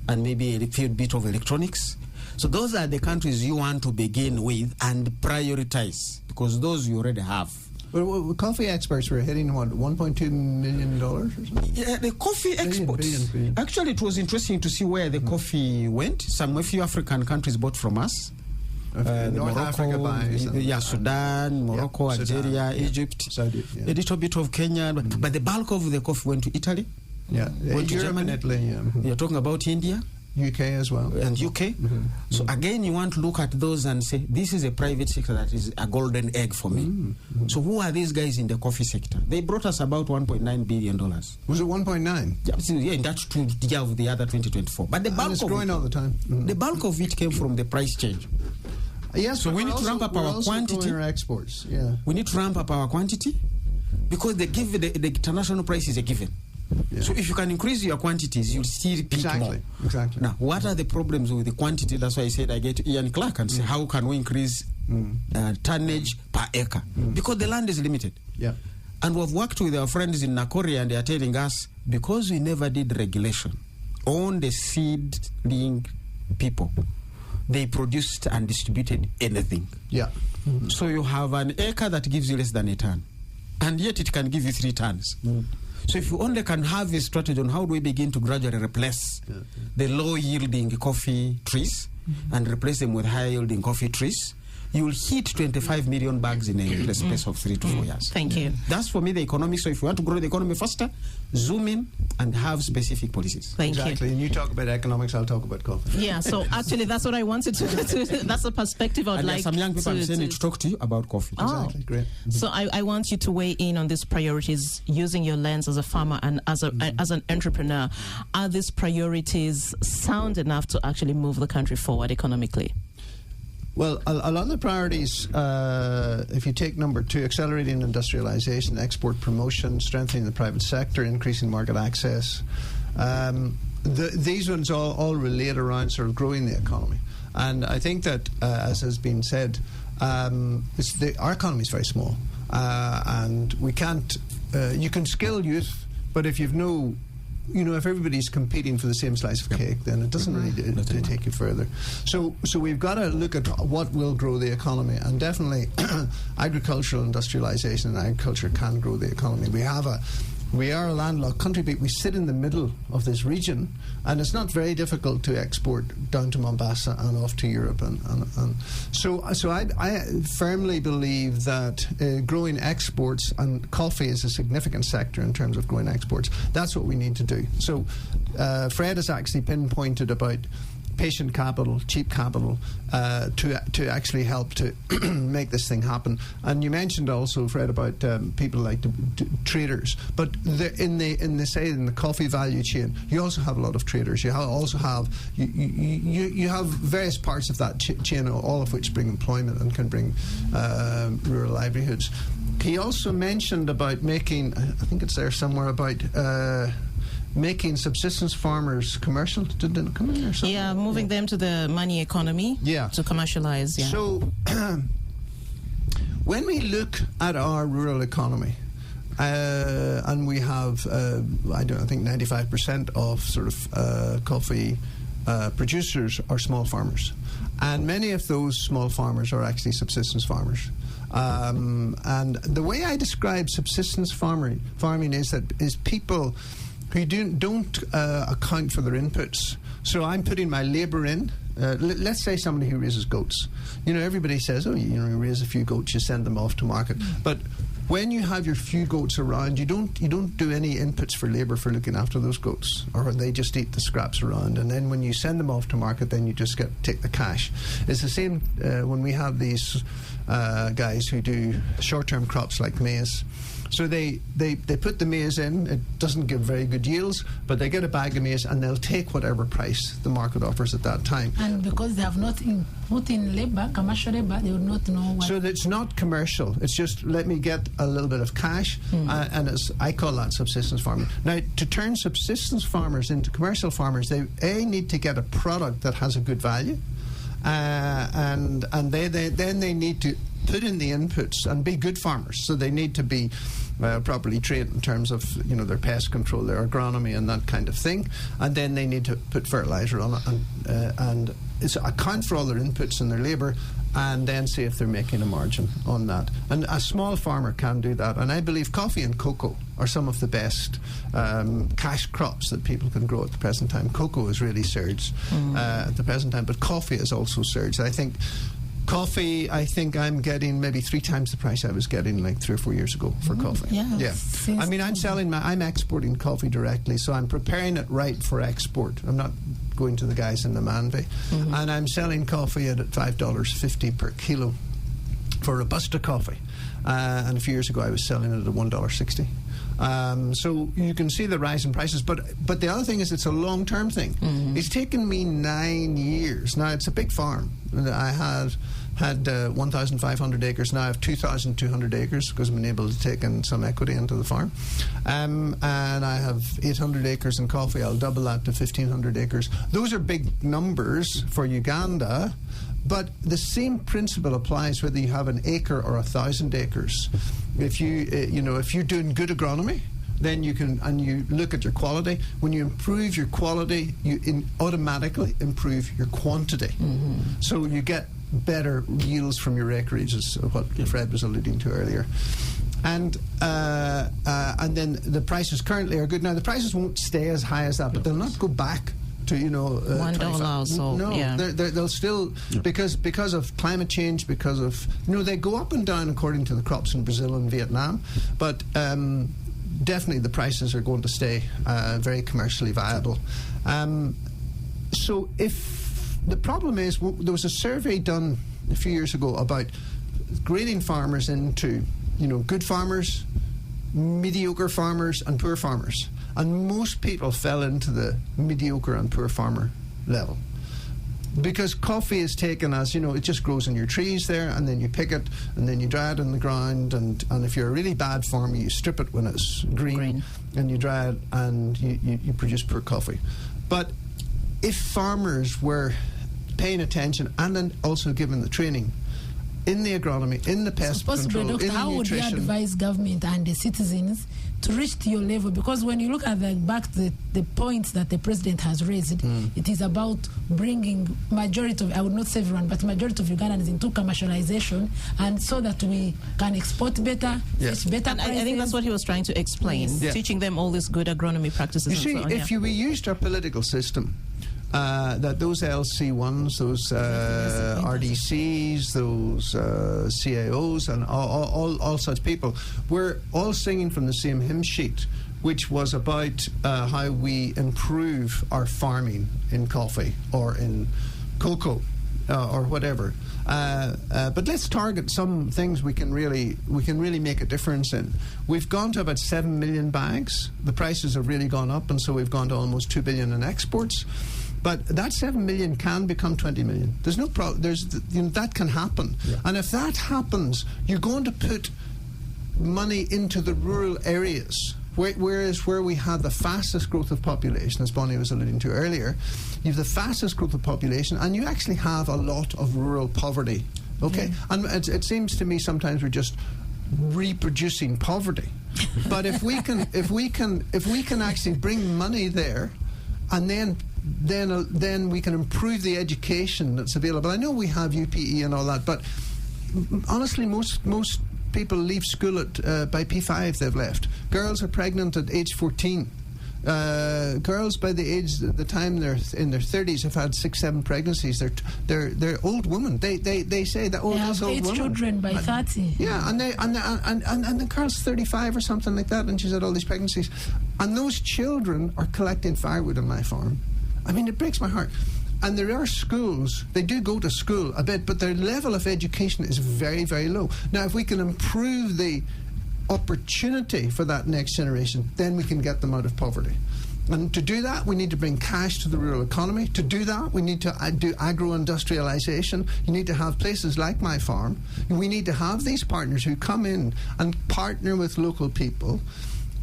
and maybe a little bit of electronics. So those are the countries you want to begin with and prioritize, because those you already have. Well, coffee exports were hitting, what, $1.2 million or something? Yeah, the coffee exports. Billion. Actually, it was interesting to see where the coffee went. A few African countries bought from us. North Morocco, Africa buys. Sudan, Morocco, Algeria, Egypt, Saudi, a little bit of Kenya. But the bulk of the coffee went to Italy. Went to Germany. Italy, You're talking about India. UK as well. And UK. So again, you want to look at those and say, this is a private sector that is a golden egg for me. So who are these guys in the coffee sector? They brought us about $1.9 billion. Was it 1.9? Yeah, in that year of the other 2024. But the bulk it's of growing all the time. The bulk of it came from the price change. Yes, so we need to ramp up our quantity. Our exports. Yeah. We need to ramp up our quantity because the international price is a given. Yeah. So if you can increase your quantities, you'll still pick more. Exactly. Now, what are the problems with the quantity? That's why I said I get to Ian Clark and say, how can we increase tonnage per acre? Because the land is limited. Yeah. And we've worked with our friends in Nakori, and they are telling us, because we never did regulation on the seedling people, they produced and distributed anything. Yeah. So you have an acre that gives you less than a ton, and yet it can give you 3 tons. So if you only can have a strategy on how do we begin to gradually replace the low-yielding coffee trees and replace them with high-yielding coffee trees, you will hit 25 million bags in a space of 3 to 4 years. Thank you. That's for me the economy. So if you want to grow the economy faster, zoom in and have specific policies. Thank you. Exactly. And you talk about economics, I'll talk about coffee. Yeah, so actually that's what I wanted to that's a perspective I'd like some young people to talk to you about coffee. Exactly, great. So I want you to weigh in on these priorities using your lens as a farmer and as an entrepreneur. Are these priorities sound enough to actually move the country forward economically? Well, a lot of the priorities, if you take number 2, accelerating industrialization, export promotion, strengthening the private sector, increasing market access, these ones all relate around sort of growing the economy. And I think that, as has been said, our economy is very small. And we can't, you can skill youth, but if you've no... if everybody's competing for the same slice of cake, then it doesn't really take you further. So we've got to look at what will grow the economy, and definitely agricultural industrialization and agriculture can grow the economy. We are a landlocked country, but we sit in the middle of this region, and it's not very difficult to export down to Mombasa and off to Europe. And so I firmly believe that growing exports, and coffee is a significant sector in terms of growing exports, that's what we need to do. So Fred has actually pinpointed about patient capital, cheap capital, to actually help to make this thing happen. And you mentioned also, Fred, about people like traders, but in the coffee value chain, you also have a lot of traders. You have various parts of that chain, all of which bring employment and can bring rural livelihoods. He also mentioned about making, I think it's there somewhere, about making subsistence farmers commercial. Did it come in there something? Yeah, moving them to the money economy to commercialize. Yeah. So when we look at our rural economy, and we have, I think 95% of sort of coffee producers are small farmers. And many of those small farmers are actually subsistence farmers. And the way I describe subsistence farming is people who don't account for their inputs. So I'm putting my labour in. Let's say somebody who raises goats. Everybody says, you raise a few goats, you send them off to market. But when you have your few goats around, you don't do any inputs for labour for looking after those goats, or they just eat the scraps around. And then when you send them off to market, then you just take the cash. It's the same when we have these guys who do short-term crops like maize. So they put the maize in. It doesn't give very good yields, but they get a bag of maize and they'll take whatever price the market offers at that time. And because they have not put in labor, commercial labor, they would not know what. So it's not commercial. It's just let me get a little bit of cash, and I call that subsistence farming. Now, to turn subsistence farmers into commercial farmers, they need to get a product that has a good value, and then they need to put in the inputs and be good farmers. So they need to be properly trained in terms of their pest control, their agronomy, and that kind of thing. And then they need to put fertilizer on it and account for all their inputs and their labour, and then see if they're making a margin on that. And a small farmer can do that. And I believe coffee and cocoa are some of the best cash crops that people can grow at the present time. Cocoa has really surged at the present time, but coffee has also surged. I think coffee, I'm getting maybe 3 times the price I was getting like 3 or 4 years ago for coffee. Yeah. I mean, I'm exporting coffee directly, so I'm preparing it right for export. I'm not going to the guys in the Manvey. And I'm selling coffee at $5.50 per kilo for Robusta coffee. And a few years ago I was selling it at $1.60. So you can see the rise in prices, but the other thing is it's a long-term thing. It's taken me 9 years. Now, it's a big farm. I had 1,500 acres. Now I have 2,200 acres because I've been able to take in some equity into the farm. And I have 800 acres in coffee. I'll double that to 1,500 acres. Those are big numbers for Uganda, but the same principle applies whether you have an acre or 1,000 acres. If you're doing good agronomy, then you can, and you look at your quality. When you improve your quality, you automatically improve your quantity. So you get better yields from your acreage, is what Fred was alluding to earlier. And then the prices currently are good. Now, the prices won't stay as high as that, but they'll not go back to $1 also. No, yeah. They'll still, because of climate change, because of they go up and down according to the crops in Brazil and Vietnam, but definitely the prices are going to stay very commercially viable. So if the problem is, there was a survey done a few years ago about grading farmers into good farmers, mediocre farmers, and poor farmers. And most people fell into the mediocre and poor farmer level. Because coffee is taken as, it just grows in your trees there, and then you pick it, and then you dry it on the ground, and if you're a really bad farmer, you strip it when it's green. And you dry it, and you produce poor coffee. But if farmers were paying attention, and then also given the training, in the agronomy, in the pest control, Doctor, in the how nutrition. Would you advise government and the citizens to reach to your level? Because when you look at the points that the president has raised, it is about bringing majority of, I would not say everyone, but majority of Ugandans into commercialization, and so that we can export better, fetch better and prices. I think that's what he was trying to explain, teaching them all these good agronomy practices. You see, and so on, if we used our political system, that those LC1s, those RDCs, those CAOs, and all such people, we're all singing from the same hymn sheet. which was about how we improve our farming in coffee or in cocoa or whatever. But let's target some things we can really make a difference in. We've gone to about 7 million bags. The prices have really gone up, and so we've gone to almost 2 billion in exports. But that 7 million can become 20 million. There's no problem. That can happen. Yeah. And if that happens, you're going to put money into the rural areas. Whereas where we had the fastest growth of population, as Bonnie was alluding to earlier, you have the fastest growth of population, and you actually have a lot of rural poverty. Okay, and it seems to me sometimes we're just reproducing poverty. But if we can actually bring money there, and then we can improve the education that's available. I know we have UPE and all that, but honestly, most people leave school by P5. They've left. Girls are pregnant at age 14. Girls by the time they're in their 30s have had 6-7 pregnancies. They're old women. They say that they have 8 children by 30. Yeah, and the girl's 35 or something like that, and she's had all these pregnancies. And those children are collecting firewood on my farm. I mean, it breaks my heart. And there are schools, they do go to school a bit, but their level of education is very, very low. Now, if we can improve the opportunity for that next generation, then we can get them out of poverty. And to do that, we need to bring cash to the rural economy. To do that, we need to do agro-industrialization. You need to have places like my farm. We need to have these partners who come in and partner with local people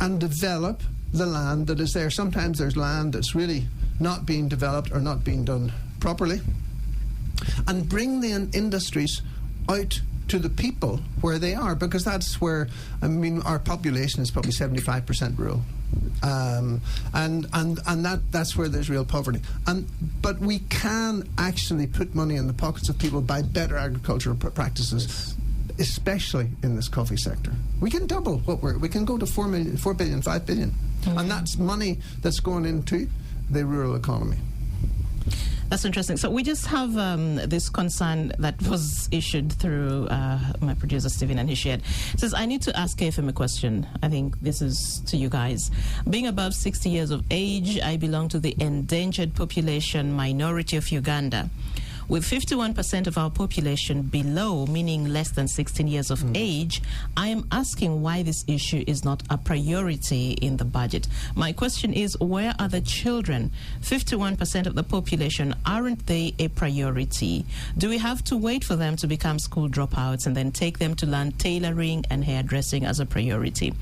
and develop the land that is there. Sometimes there's land that's really not being developed or not being done properly, and bring the industries out to the people where they are, because that's where, I mean, our population is probably 75% rural, and that's where there's real poverty. But we can actually put money in the pockets of people by better agricultural practices, especially in this coffee sector. We can double we can go to 4 billion, 5 billion, and that's money that's going into the rural economy. That's interesting. So we just have this concern that was issued through my producer, Stephen, and he shared. It says, I need to ask KFM a question. I think this is to you guys. Being above 60 years of age, I belong to the endangered population minority of Uganda. With 51% of our population below, meaning less than 16 years of age, I am asking why this issue is not a priority in the budget. My question is, where are the children? 51% of the population, aren't they a priority? Do we have to wait for them to become school dropouts and then take them to learn tailoring and hairdressing as a priority?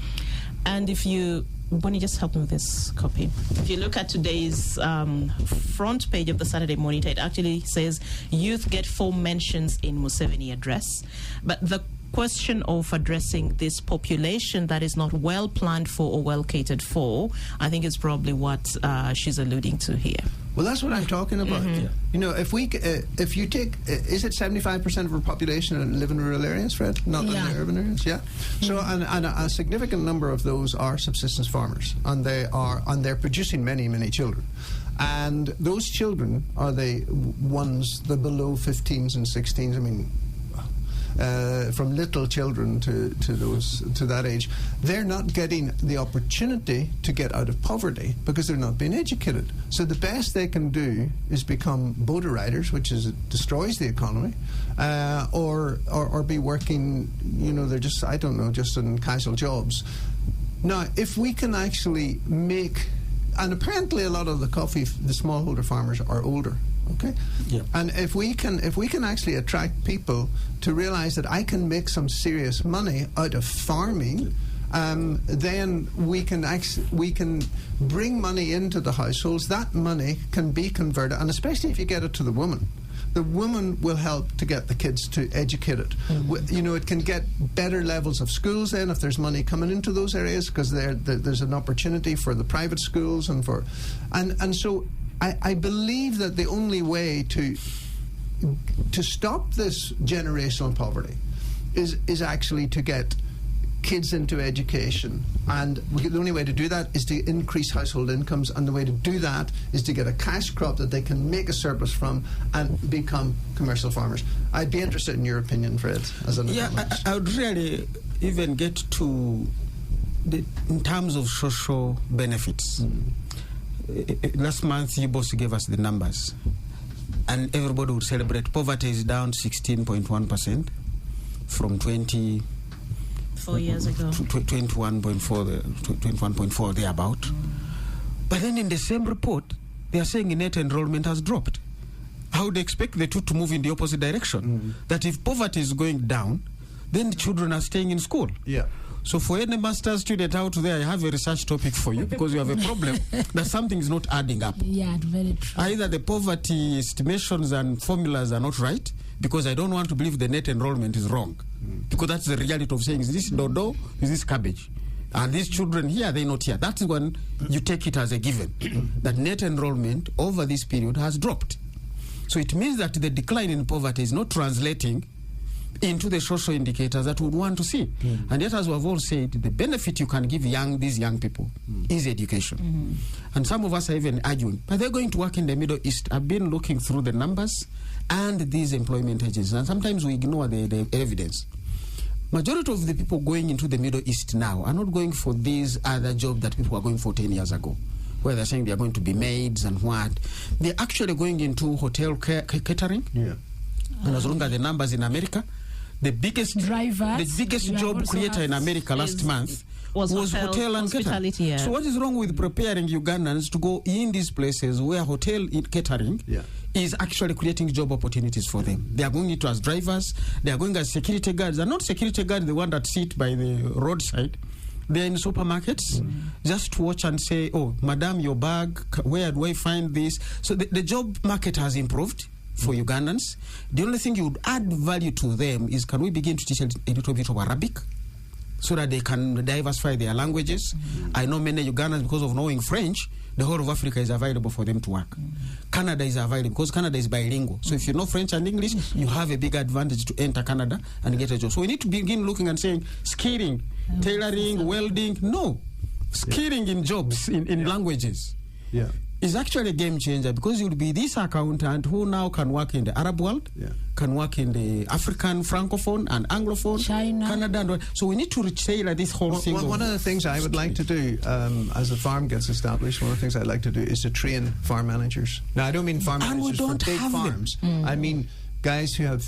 And if you... Bonnie, just help me with this copy. If you look at today's front page of the Saturday Monitor, it actually says youth get 4 mentions in Museveni address. But the question of addressing this population that is not well planned for or well catered for, I think is probably what she's alluding to here. Well, that's what I'm talking about. Yeah. You know, if you take, is it 75% of our population live in rural areas, Fred? Not in the urban areas, yeah. So, and a significant number of those are subsistence farmers, and they're producing many, many children. And those children are the ones, the below 15s and 16s. I mean, from little children to that age, they're not getting the opportunity to get out of poverty because they're not being educated. So the best they can do is become boater riders, which destroys the economy, or be working, you know, they're just, I don't know, just in casual jobs. Now, if we can actually make, and apparently a lot of the smallholder farmers are older. Okay. Yeah. And if we can actually attract people to realize that I can make some serious money out of farming, then we can bring money into the households. That money can be converted, and especially if you get it to the woman. The woman will help to get the kids to educated. You know, it can get better levels of schools then if there's money coming into those areas, because there's an opportunity for the private schools and so I believe that the only way to stop this generational poverty is actually to get kids into education, and the only way to do that is to increase household incomes, and the way to do that is to get a cash crop that they can make a surplus from and become commercial farmers. I'd be interested in your opinion, Fred, as an economist. I would really even get to in terms of social benefits, last month you both gave us the numbers, and everybody would celebrate. Poverty is down 16.1% from 4 years ago. 21.4 thereabout. But then in the same report, they are saying net enrollment has dropped. I would expect the two to move in the opposite direction. That if poverty is going down, then the children are staying in school. Yeah. So for any master's student out there, I have a research topic for you, because you have a problem that something is not adding up. Yeah, very true. Either the poverty estimations and formulas are not right, because I don't want to believe the net enrollment is wrong. Because that's the reality of saying, is this dodo, is this cabbage? And these children here, they're not here. That's when you take it as a given, that net enrollment over this period has dropped. So it means that the decline in poverty is not translating into the social indicators that we would want to see. And yet, as we have all said, the benefit you can give these young people is education. And some of us are even arguing, but they're going to work in the Middle East. I've been looking through the numbers and these employment agencies, and sometimes we ignore the evidence. Majority of the people going into the Middle East now are not going for these other jobs that people were going for 10 years ago, where they're saying they are going to be maids and what. They're actually going into hotel catering. Yeah. And as long as the numbers in America, the biggest job creator in America last month was hotel and catering. Yeah. So what is wrong with preparing Ugandans to go in these places where hotel catering is actually creating job opportunities for them? They are going into as drivers, they are going as security guards. They're not security guards, the one that sit by the roadside. They're in supermarkets just to watch and say, oh, madam, your bag, where do I find this? So the job market has improved for Ugandans. The only thing you would add value to them is, can we begin to teach a little bit of Arabic so that they can diversify their languages? I know many Ugandans, because of knowing French, the whole of Africa is available for them to work. Canada is available because Canada is bilingual. So if you know French and English, you have a big advantage to enter Canada and get a job. So we need to begin looking and saying, skilling, tailoring, welding. No. Skilling in jobs, in languages. Yeah. Is actually a game changer, because you'll be this accountant who now can work in the Arab world, can work in the African Francophone and Anglophone, China, Canada. And so we need to tailor this whole thing. One of the things I would like to do as the farm gets established, one of the things I'd like to do is to train farm managers. Now, I don't mean farm managers for big farms. I mean guys who have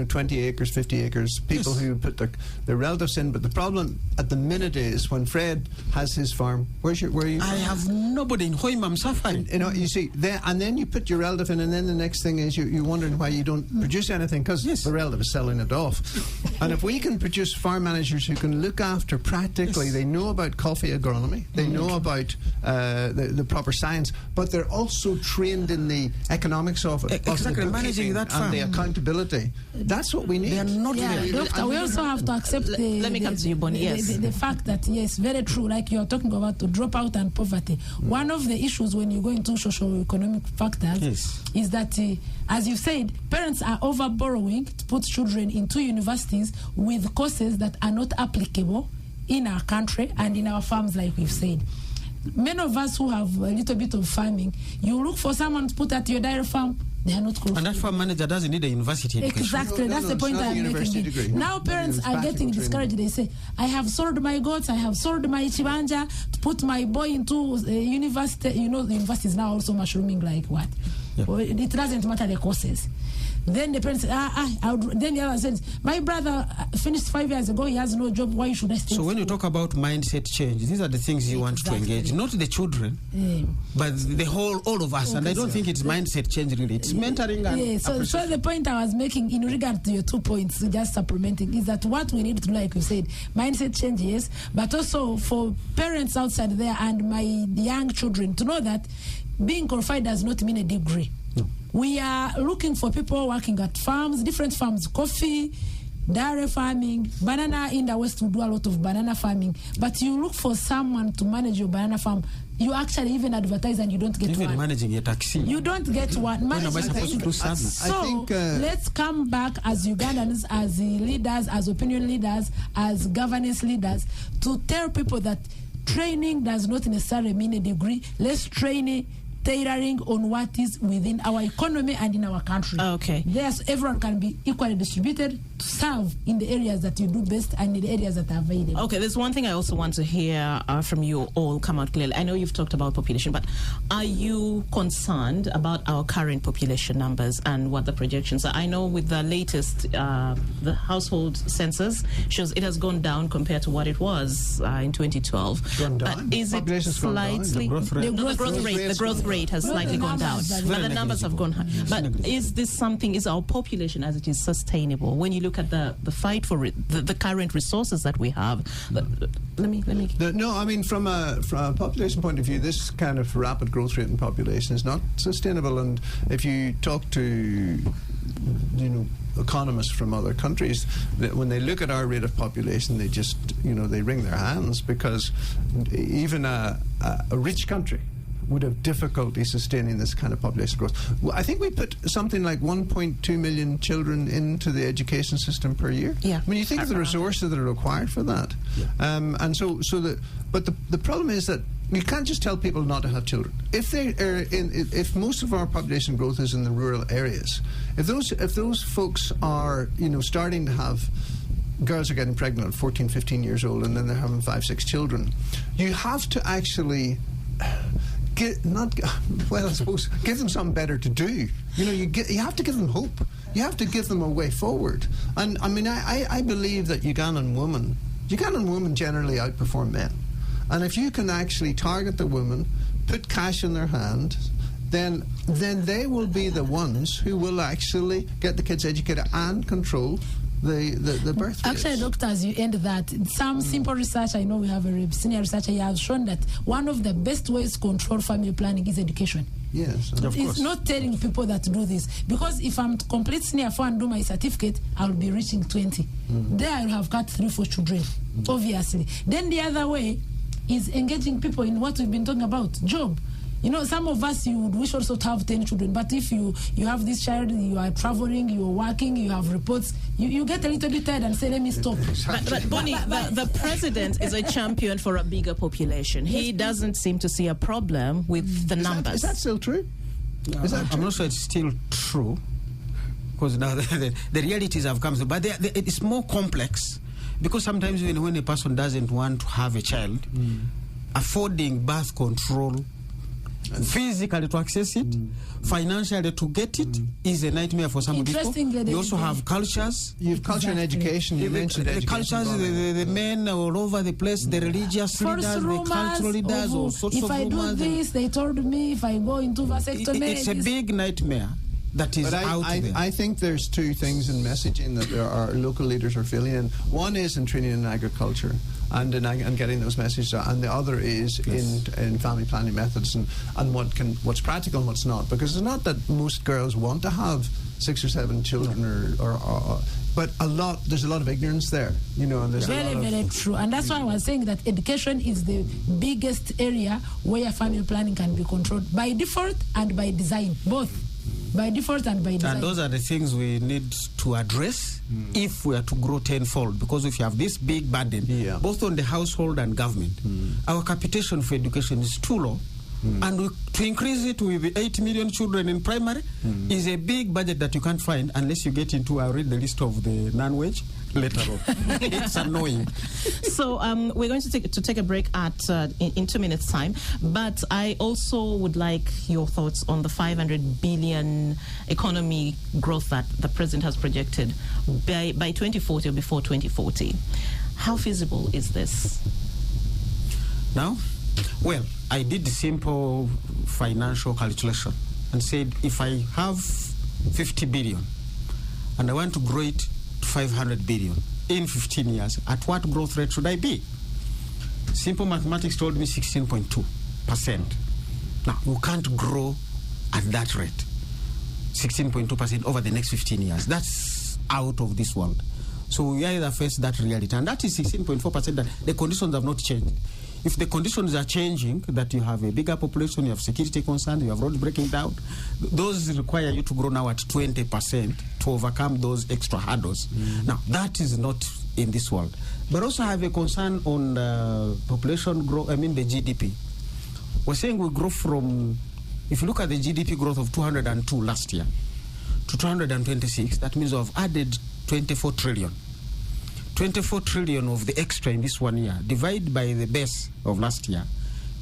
20 acres, 50 acres, people who put their relatives in. But the problem at the minute is, when Fred has his farm, where are you? I have nobody in Hoima. I'm suffering. You see, and then you put your relative in, and then the next thing is you're wondering why you don't produce anything, because the relative is selling it off. And if we can produce farm managers who can look after practically, they know about coffee agronomy, they know about the proper science, but they're also trained in the economics of it, exactly, managing that farm and the accountability. That's what we need. They are not Doctor, we also have to accept let me come to you, Bonnie. Yes. The fact that, yes, very true, like you're talking about the dropout and poverty. One of the issues when you go into socio-economic factors is that, as you said, parents are over borrowing to put children into universities with courses that are not applicable in our country and in our farms, like we've said. Many of us who have a little bit of farming, you look for someone to put at your dairy farm, they are not qualified. And that farm manager doesn't need a university education. Exactly, that's the point I'm making. Now parents are getting discouraged. They say, I have sold my goats, I have sold my chibanja to put my boy into university. The university is now also mushrooming like what? Yeah. Well, it doesn't matter the courses. Then the parents say, then the other says, my brother finished 5 years ago, he has no job, why should I stay? So when you talk about mindset change, these are the things you want to engage, not the children, but the all of us. And I don't think it's mindset change really, it's mentoring and so the point I was making in regard to your 2 points, just supplementing, is that what we need to do, like you said, mindset change, yes, but also for parents outside there and my young children to know that being qualified does not mean a degree. No. We are looking for people working at farms, different farms, coffee, dairy farming, banana. In the West, we do a lot of banana farming. But you look for someone to manage your banana farm. You actually even advertise and you don't get one. Even managing a taxi. You don't get one. When am I supposed to do something? So let's come back as Ugandans, as leaders, as opinion leaders, as governance leaders, to tell people that training does not necessarily mean a degree. Let's train tailoring on what is within our economy and in our country. Okay. Yes, everyone can be equally distributed to serve in the areas that you do best and in the areas that are available. Okay, there's one thing I also want to hear from you all come out clearly. I know you've talked about population, but are you concerned about our current population numbers and what the projections are? I know with the latest, the household census shows it has gone down compared to what it was in 2012. Gone down? Is it slightly... The growth rate has slightly gone down. But the numbers have gone high. But is this something, is our population as it is sustainable? When you look at the fight for it, the current resources that we have, let me. No, I mean, from a population point of view, this kind of rapid growth rate in population is not sustainable. And if you talk to, economists from other countries, when they look at our rate of population, they just, they wring their hands, because even a rich country would have difficulty sustaining this kind of population growth. Well, I think we put something like 1.2 million children into the education system per year. Yeah. I mean, you think of the resources that are required for that. Yeah. And but the problem is that you can't just tell people not to have children. If most of our population growth is in the rural areas, if those folks are, starting to have, girls are getting pregnant at 14, 15 years old, and then they're having 5, 6 children, you have to actually give them something better to do. You have to give them hope. You have to give them a way forward. And I mean, I believe that Ugandan women generally outperform men. And if you can actually target the women, put cash in their hand, then they will be the ones who will actually get the kids educated and control the birth rates. Actually, doctor, as you end that, some simple research, I know we have a senior researcher here, has shown that one of the best ways to control family planning is education. Yes, of course. It's not telling people that to do this, because if I'm to complete senior 4 and do my certificate, I'll be reaching 20. There I'll have got 3, 4 children, obviously. Then the other way is engaging people in what we've been talking about, job. Some of us, you would wish also to have 10 children, but if you have this child, you are traveling, you are working, you have reports, you get a little bit tired and say, let me stop. But Bonnie, the president is a champion for a bigger population. He doesn't seem to see a problem with the numbers. Is that still true? I'm not sure it's still true, because now the realities have come. But it's more complex, because sometimes even when a person doesn't want to have a child, affording birth control, physically to access it, financially to get it, is a nightmare for some people. You also have cultures. You have culture and education. You mentioned the education. Cultures, the men all over the place, the religious leaders, the cultural leaders, all sorts of rumors. If I do this, they told me, if I go into vasectomy. It's a big nightmare that is out there. I think there's two things in messaging that our local leaders are feeling. And one is in training in agriculture and getting those messages out, and the other is in family planning methods and what's practical and what's not. Because it's not that most girls want to have 6 or 7 children, but there's a lot of ignorance there, and there's very true. And that's why I was saying that education is the biggest area where family planning can be controlled by default and by design, both. By default and by design. And those are the things we need to address if we are to grow tenfold, because if you have this big burden, both on the household and government, our capitation for education is too low. And to increase it with 8 million children in primary is a big budget that you can't find unless you get into, I'll read the list of the non-wage later on. It's annoying. So we're going to take a break in 2 minutes' time. But I also would like your thoughts on the 500 billion economy growth that the president has projected by 2040 or before 2040. How feasible is this? Now? Well, I did the simple financial calculation and said, if I have 50 billion and I want to grow it to 500 billion in 15 years, at what growth rate should I be? Simple mathematics told me 16.2%. Now, you can't grow at that rate, 16.2% over the next 15 years. That's out of this world. So we either face that reality, and that is 16.4% that the conditions have not changed. If the conditions are changing, that you have a bigger population, you have security concerns, you have roads breaking down, those require you to grow now at 20% to overcome those extra hurdles. Now, that is not in this world. But also have a concern on population growth, the GDP. We're saying we grow from if you look at the GDP growth of 202 last year to 226, that means we've added 24 trillion. 24 trillion of the extra in this 1 year, divided by the base of last year,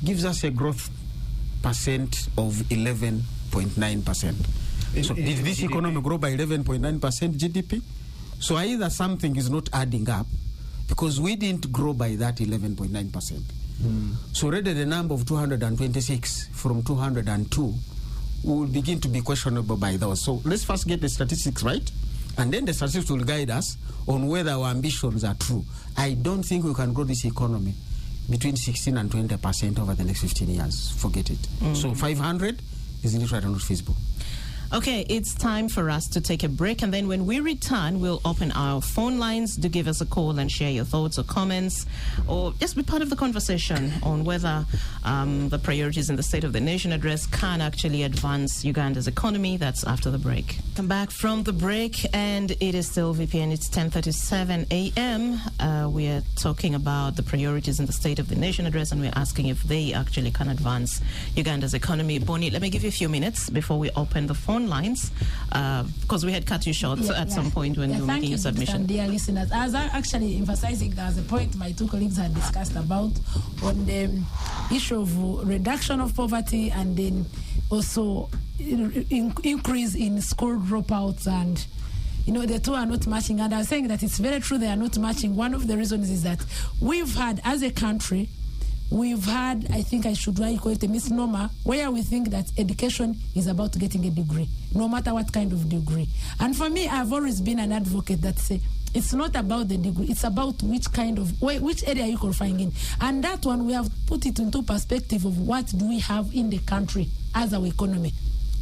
gives us a growth percent of 11.9%. So did this economy grow by 11.9% GDP? So either something is not adding up, because we didn't grow by that 11.9%. So already the number of 226 from 202 will begin to be questionable by those. So let's first get the statistics right, and then the statistics will guide us on whether our ambitions are true. I don't think we can grow this economy between 16 and 20% over the next 15 years. Forget it. So 500 is literally not feasible. Okay, it's time for us to take a break, and then when we return, we'll open our phone lines. Do give us a call and share your thoughts or comments, or just be part of the conversation on whether the priorities in the State of the Nation address can actually advance Uganda's economy. That's after the break. Come back from the break, and it is still VPN. It's 10:37 a.m. We are talking about the priorities in the State of the Nation address, and we're asking if they actually can advance Uganda's economy. Bonnie, let me give you a few minutes before we open the phone lines, because we had cut you short at some point when you were making your submission. Dear listeners, I was actually emphasizing there was a point my two colleagues had discussed about on the issue of reduction of poverty, and then also increase in school dropouts, and the two are not matching. And I was saying that it's very true they are not matching. One of the reasons is that we've had, as a country, I think I should call it a misnomer, where we think that education is about getting a degree, no matter what kind of degree. And for me, I've always been an advocate that say, it's not about the degree, it's about which area you qualifying in. And that one, we have put it into perspective of what do we have in the country as our economy.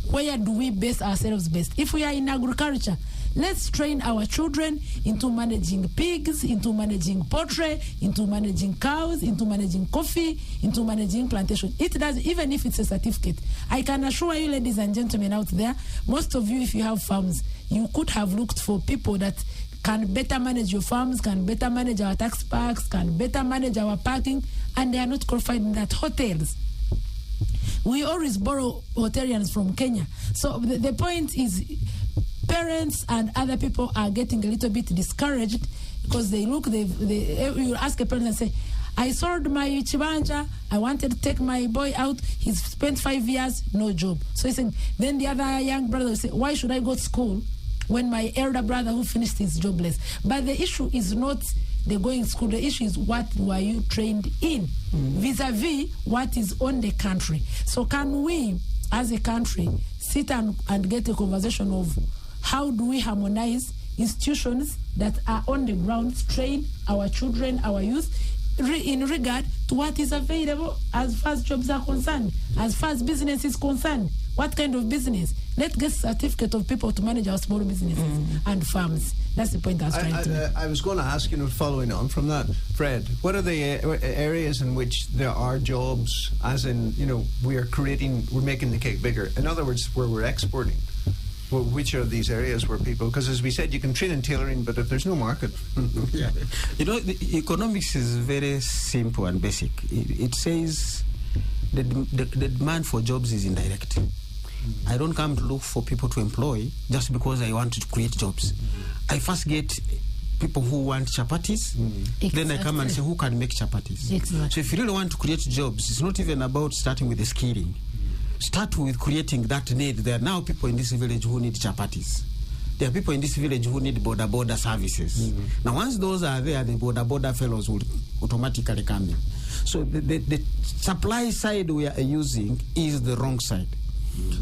Where do we base ourselves best? If we are in agriculture, let's train our children into managing pigs, into managing poultry, into managing cows, into managing coffee, into managing plantation. It does, even if it's a certificate. I can assure you, ladies and gentlemen out there, most of you, if you have farms, you could have looked for people that can better manage your farms, can better manage our tax parks, can better manage our parking, and they are not qualified in that. Hotels. We always borrow hotelians from Kenya. So the point is, parents and other people are getting a little bit discouraged because you ask a parent and say, I sold my chibanja, I wanted to take my boy out, he's spent 5 years, no job. So he's saying, then the other young brother will say, why should I go to school when my elder brother who finished is jobless? But the issue is not the going to school, the issue is what were you trained in, vis-a-vis what is on the country. So can we, as a country, sit and get a conversation of how do we harmonize institutions that are on the ground, train our children, our youth, in regard to what is available as far as jobs are concerned, as far as business is concerned. What kind of business? Let's get certificate of people to manage our small businesses and farms. That's the point I was trying to make. I was going to ask, following on from that, Fred, what are the areas in which there are jobs, as in, we're making the cake bigger? In other words, where we're exporting. Well, which are these areas where people, because as we said, you can train in tailoring, but if there's no market. Yeah. The economics is very simple and basic. It says the demand for jobs is indirect. I don't come to look for people to employ just because I want to create jobs. I first get people who want chapatis, then I come and say, who can make chapatis? Exactly. So if you really want to create jobs, it's not even about starting with the skilling. Start with creating that need. There are now people in this village who need chapatis. There are people in this village who need border services. Now, once those are there, the border fellows will automatically come in. So the supply side we are using is the wrong side.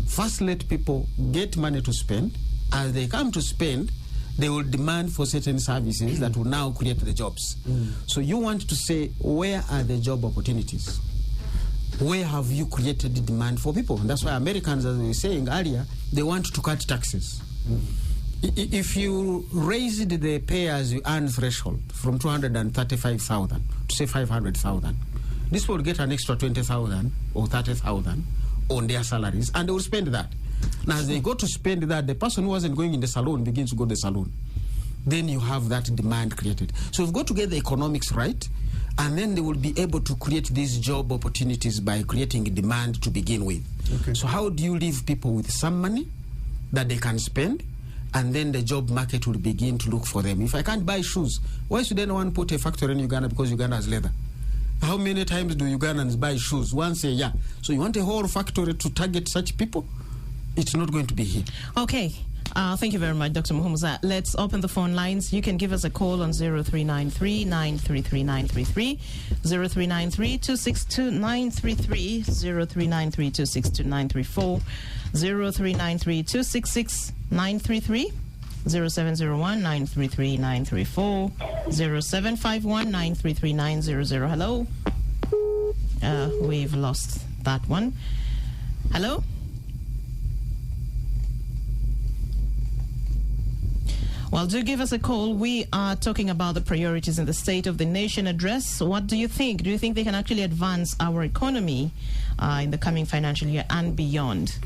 First, let people get money to spend. As they come to spend, they will demand for certain services that will now create the jobs. So you want to say, where are the job opportunities? Where have you created the demand for people? And that's why Americans, as we were saying earlier, they want to cut taxes. If you raised the pay-as-you-earn threshold from 235,000 to say 500,000, this will get an extra 20,000 or 30,000 on their salaries, and they will spend that. Now, as they go to spend that, the person who wasn't going in the salon begins to go to the salon. Then you have that demand created. So we've got to get the economics right, And then they will be able to create these job opportunities by creating demand to begin with. Okay. So how do you leave people with some money that they can spend, and then the job market will begin to look for them? If I can't buy shoes, why should anyone put a factory in Uganda because Uganda has leather? How many times do Ugandans buy shoes? Once a year. So you want a whole factory to target such people? It's not going to be here. Okay. Thank you very much, Dr. Muhumuza. Let's open the phone lines. You can give us a call on 0393 933 933, 0393 262 933, 0393 262 934, 0393 266 933, 0701 933 934, 0751 933 900. Hello? We've lost that one. Hello? Well, do give us a call. We are talking about the priorities in the State of the Nation address. What do you think? Do you think they can actually advance our economy in the coming financial year and beyond?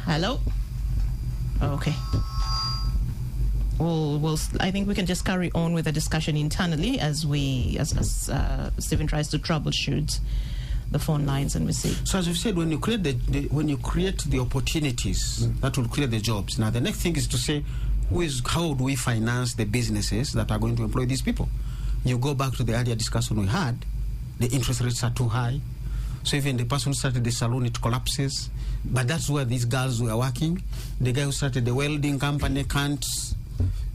Hello? Okay. Well, I think we can just carry on with the discussion internally as Stephen tries to troubleshoot the phone lines, and we see. So as we've said, when you create the opportunities that will create the jobs, now the next thing is to say, how do we finance the businesses that are going to employ these people? You go back to the earlier discussion we had, the interest rates are too high, so even the person who started the salon, it collapses. But that's where these girls were working. The guy who started the welding company can't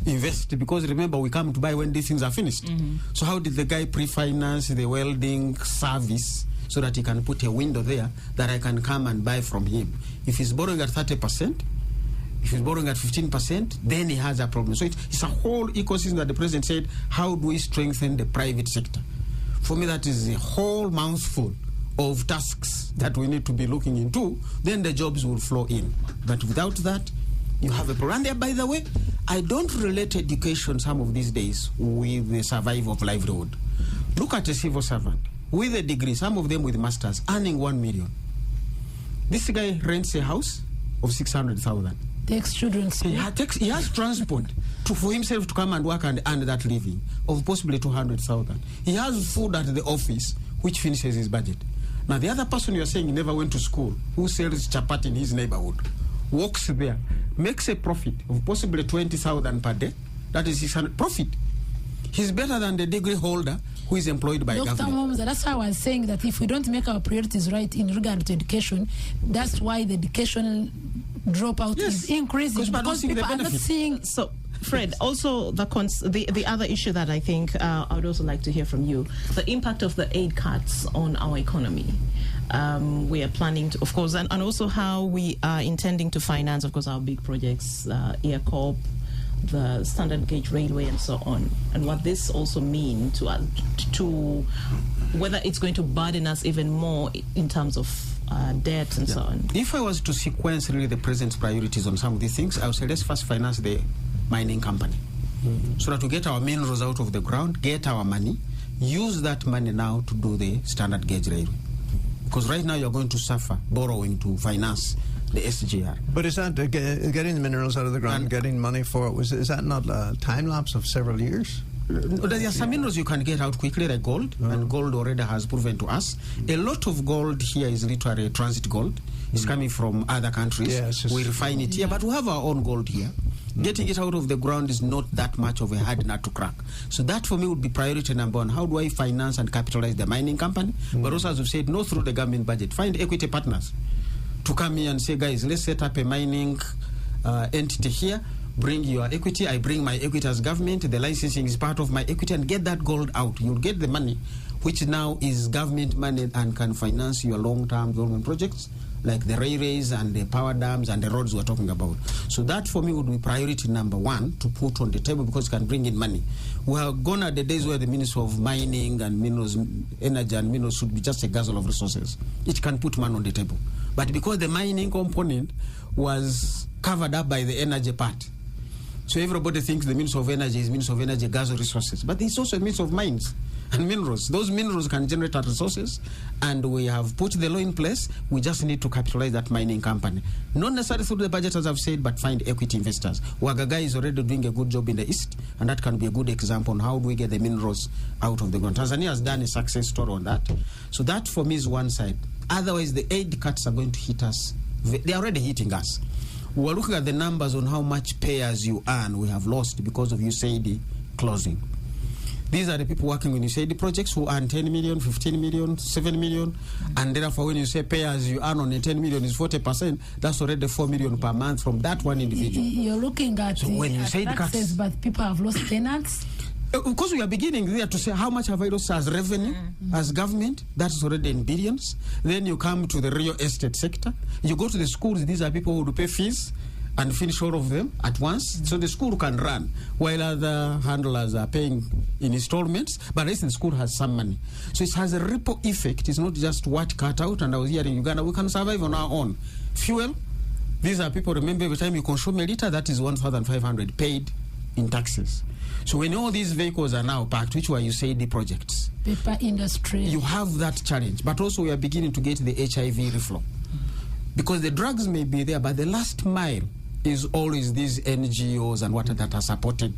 invest, because remember, we come to buy when these things are finished. So how did the guy pre-finance the welding service so that he can put a window there that I can come and buy from him? If he's borrowing at 30%, if he's borrowing at 15%, then he has a problem. So it's a whole ecosystem that the president said, how do we strengthen the private sector? For me, that is a whole mouthful of tasks that we need to be looking into. Then the jobs will flow in. But without that, you have a problem. And there, by the way, I don't relate education some of these days with the survival of livelihood. Look at a civil servant with a degree, some of them with masters, earning 1 million. This guy rents a house of 600,000. Takes children to school. He has transport for himself to come and work and earn that living of possibly 200,000. He has food at the office, which finishes his budget. Now, the other person you're saying never went to school, who sells chapati in his neighborhood, works there, makes a profit of possibly 20,000 per day. That is 600 profit. He's better than the degree holder who is employed by government. Dr. Muhumuza, that's how I was saying that if we don't make our priorities right in regard to education, that's why the educational dropout is increasing, because people are not seeing. So, Fred, also the other issue that I think I would also like to hear from you, the impact of the aid cuts on our economy. We are planning to, of course, and also how we are intending to finance, of course, our big projects, EACOP, the standard gauge railway, and so on, and what this also means to whether it's going to burden us even more in terms of debt and so on. If I was to sequence really the president's priorities on some of these things, I would say let's first finance the mining company, so that we get our minerals out of the ground, get our money, use that money now to do the standard gauge railway. Because right now you're going to suffer borrowing to finance the SGR. But is that getting the minerals out of the ground, and getting money for it, is that not a time lapse of several years? There are some minerals you can get out quickly, like gold, and gold already has proven to us. A lot of gold here is literally transit gold. It's coming from other countries. Yes, we refine it here, but we have our own gold here. Getting it out of the ground is not that much of a hard nut to crack. So that for me would be priority number one. How do I finance and capitalize the mining company? But also, as we've said, not through the government budget. Find equity partners to come here and say, guys, let's set up a mining entity here. Bring your equity. I bring my equity as government. The licensing is part of my equity, and get that gold out. You'll get the money, which now is government money and can finance your long-term development projects, like the railways and the power dams and the roads we're talking about. So that for me would be priority number one to put on the table, because it can bring in money. We are gone at the days where the Ministry of Mining and Minerals, Energy and Minerals should be just a guzzle of resources. It can put money on the table. But because the mining component was covered up by the energy part, so everybody thinks the Ministry of Energy is Ministry of Energy, gas resources. But it's also a Ministry of Mines. and minerals. Those minerals can generate our resources, and we have put the law in place. We just need to capitalize that mining company. Not necessarily through the budget, as I've said, but find equity investors. Wagaga is already doing a good job in the east, and that can be a good example on how do we get the minerals out of the ground. Tanzania has done a success story on that. So that, for me, is one side. Otherwise, the aid cuts are going to hit us. They're already hitting us. We're looking at the numbers on how much pay as you earn we have lost because of USAID closing. These are the people working on USAID projects who earn 10 million, 15 million, 7 million, and therefore when you say pay as you earn on a 10 million is 40%, that's already 4 million per month from that one individual. You're looking at so when you say taxes, but people have lost tenants. Because we are beginning there to say how much have I lost as revenue, as government, that's already in billions. Then you come to the real estate sector. You go to the schools, these are people who do pay fees and finish all of them at once, so the school can run, while other handlers are paying in installments, but at least the school has some money. So it has a ripple effect. It's not just what cut out, and I was here in Uganda, we can survive on our own. Fuel, these are people, remember, every time you consume a liter, that is 1,500 paid in taxes. So when all these vehicles are now parked, which were USAID projects, paper industry, you have that challenge. But also we are beginning to get the HIV reflow. Because the drugs may be there, but the last mile is always these NGOs and what that are supported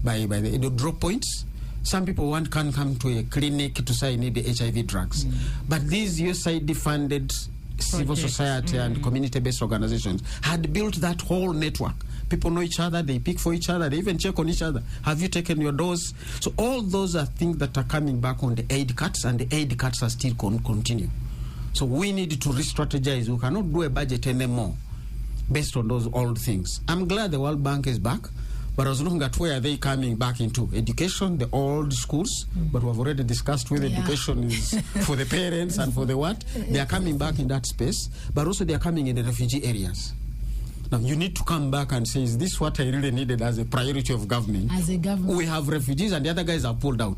by the drop points. Some people can't come to a clinic to say I need the HIV drugs. But these USAID-funded civil society and community-based organizations had built that whole network. People know each other, they pick for each other, they even check on each other. Have you taken your dose? So all those are things that are coming back on the aid cuts, and the aid cuts are still continue. So we need to re-strategize. We cannot do a budget anymore based on those old things. I'm glad the World Bank is back, but I was looking at where are they coming back into. Education, the old schools, but we've already discussed whether education is for the parents and for the what. They are coming back in that space, but also they are coming in the refugee areas. Now, you need to come back and say, is this what I really needed as a priority of government? As a government. We have refugees and the other guys are pulled out.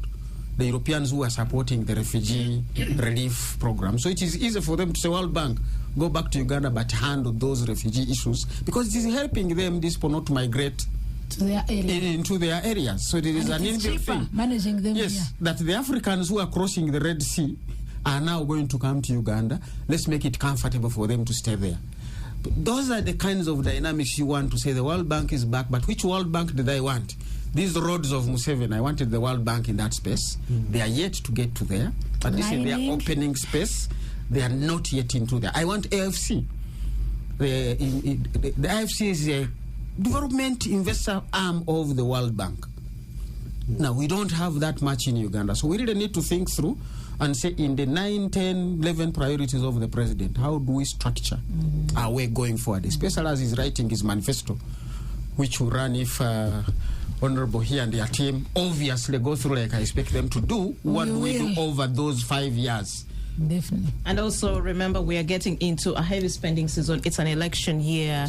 The Europeans who are supporting the refugee relief program. So it is easy for them to say, World Bank, go back to Uganda but handle those refugee issues, because it is helping them, these people, not to migrate to their into their areas. So there is an inbuilt thing. Managing them, yes, that the Africans who are crossing the Red Sea are now going to come to Uganda. Let's make it comfortable for them to stay there. But those are the kinds of dynamics you want to say the World Bank is back, but which World Bank did I want? These roads of Museveni, I wanted the World Bank in that space. They are yet to get to there, but this is their opening space. They are not yet into there. I want AFC. The AFC is a development investor arm of the World Bank. Now, we don't have that much in Uganda, so we really need to think through and say in the 9, 10, 11 priorities of the president, how do we structure our way going forward, especially as he's writing his manifesto, which will run if Honorable he and their team obviously go through like I expect them to do. What do we do over those 5 years? Definitely. And also remember, we are getting into a heavy spending season. It's an election year,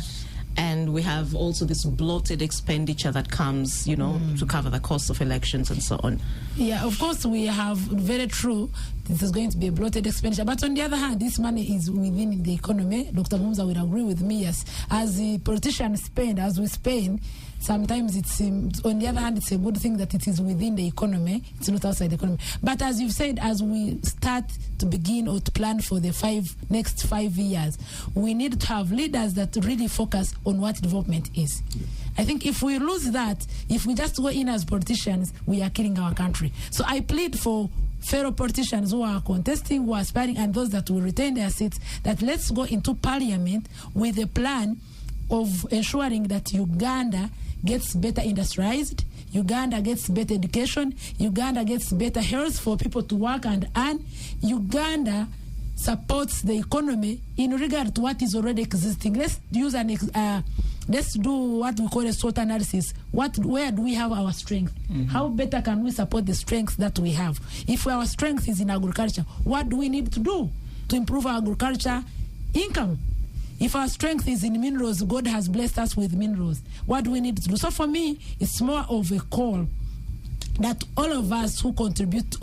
and we have also this bloated expenditure that comes, you know, to cover the cost of elections and so on. Yeah, of course, we have, very true, this is going to be a bloated expenditure. But on the other hand, this money is within the economy. Dr. Mumza will agree with me, yes. As the politicians spend, as we spend, sometimes it's, on the other hand, it's a good thing that it is within the economy. It's not outside the economy. But as you've said, as we start to begin or to plan for the next 5 years, we need to have leaders that really focus on what development is. Yeah. I think if we lose that, if we just go in as politicians, we are killing our country. So I plead for fellow politicians who are contesting, who are aspiring, and those that will retain their seats, that let's go into parliament with a plan of ensuring that Uganda gets better industrialized, Uganda gets better education, Uganda gets better health for people to work and earn, Uganda supports the economy in regard to what is already existing. Let's use let's do what we call a SWOT analysis. Where do we have our strength? How better can we support the strengths that we have? If our strength is in agriculture, what do we need to do to improve our agriculture income? If our strength is in minerals, God has blessed us with minerals. What do we need to do? So for me, it's more of a call that all of us who contribute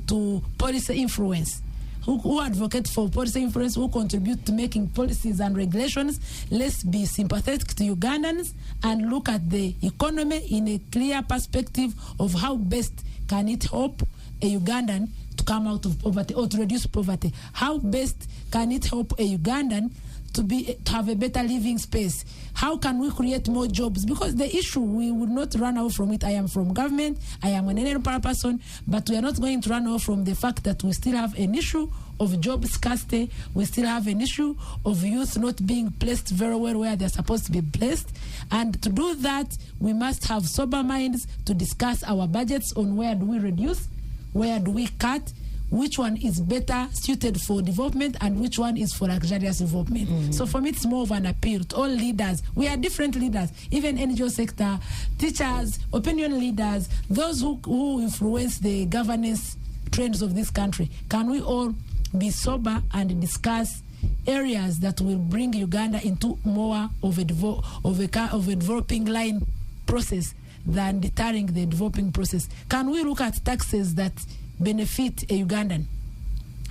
to policy influence, who advocate for policy influence, who contribute to making policies and regulations, let's be sympathetic to Ugandans and look at the economy in a clear perspective of how best can it help a Ugandan to come out of poverty or to reduce poverty? How best can it help a Ugandan to have a better living space? How can we create more jobs? Because the issue, we would not run away from it. I am from government, I am an NNPR person, but we are not going to run away from the fact that we still have an issue of job scarcity. We still have an issue of youth not being placed very well where they're supposed to be placed. And to do that, we must have sober minds to discuss our budgets on where do we reduce, where do we cut, which one is better suited for development and which one is for luxurious development. So for me, it's more of an appeal to all leaders. We are different leaders, even NGO sector, teachers, opinion leaders, those who influence the governance trends of this country. Can we all be sober and discuss areas that will bring Uganda into more of a developing line process than deterring the developing process? Can we look at taxes that benefit a Ugandan?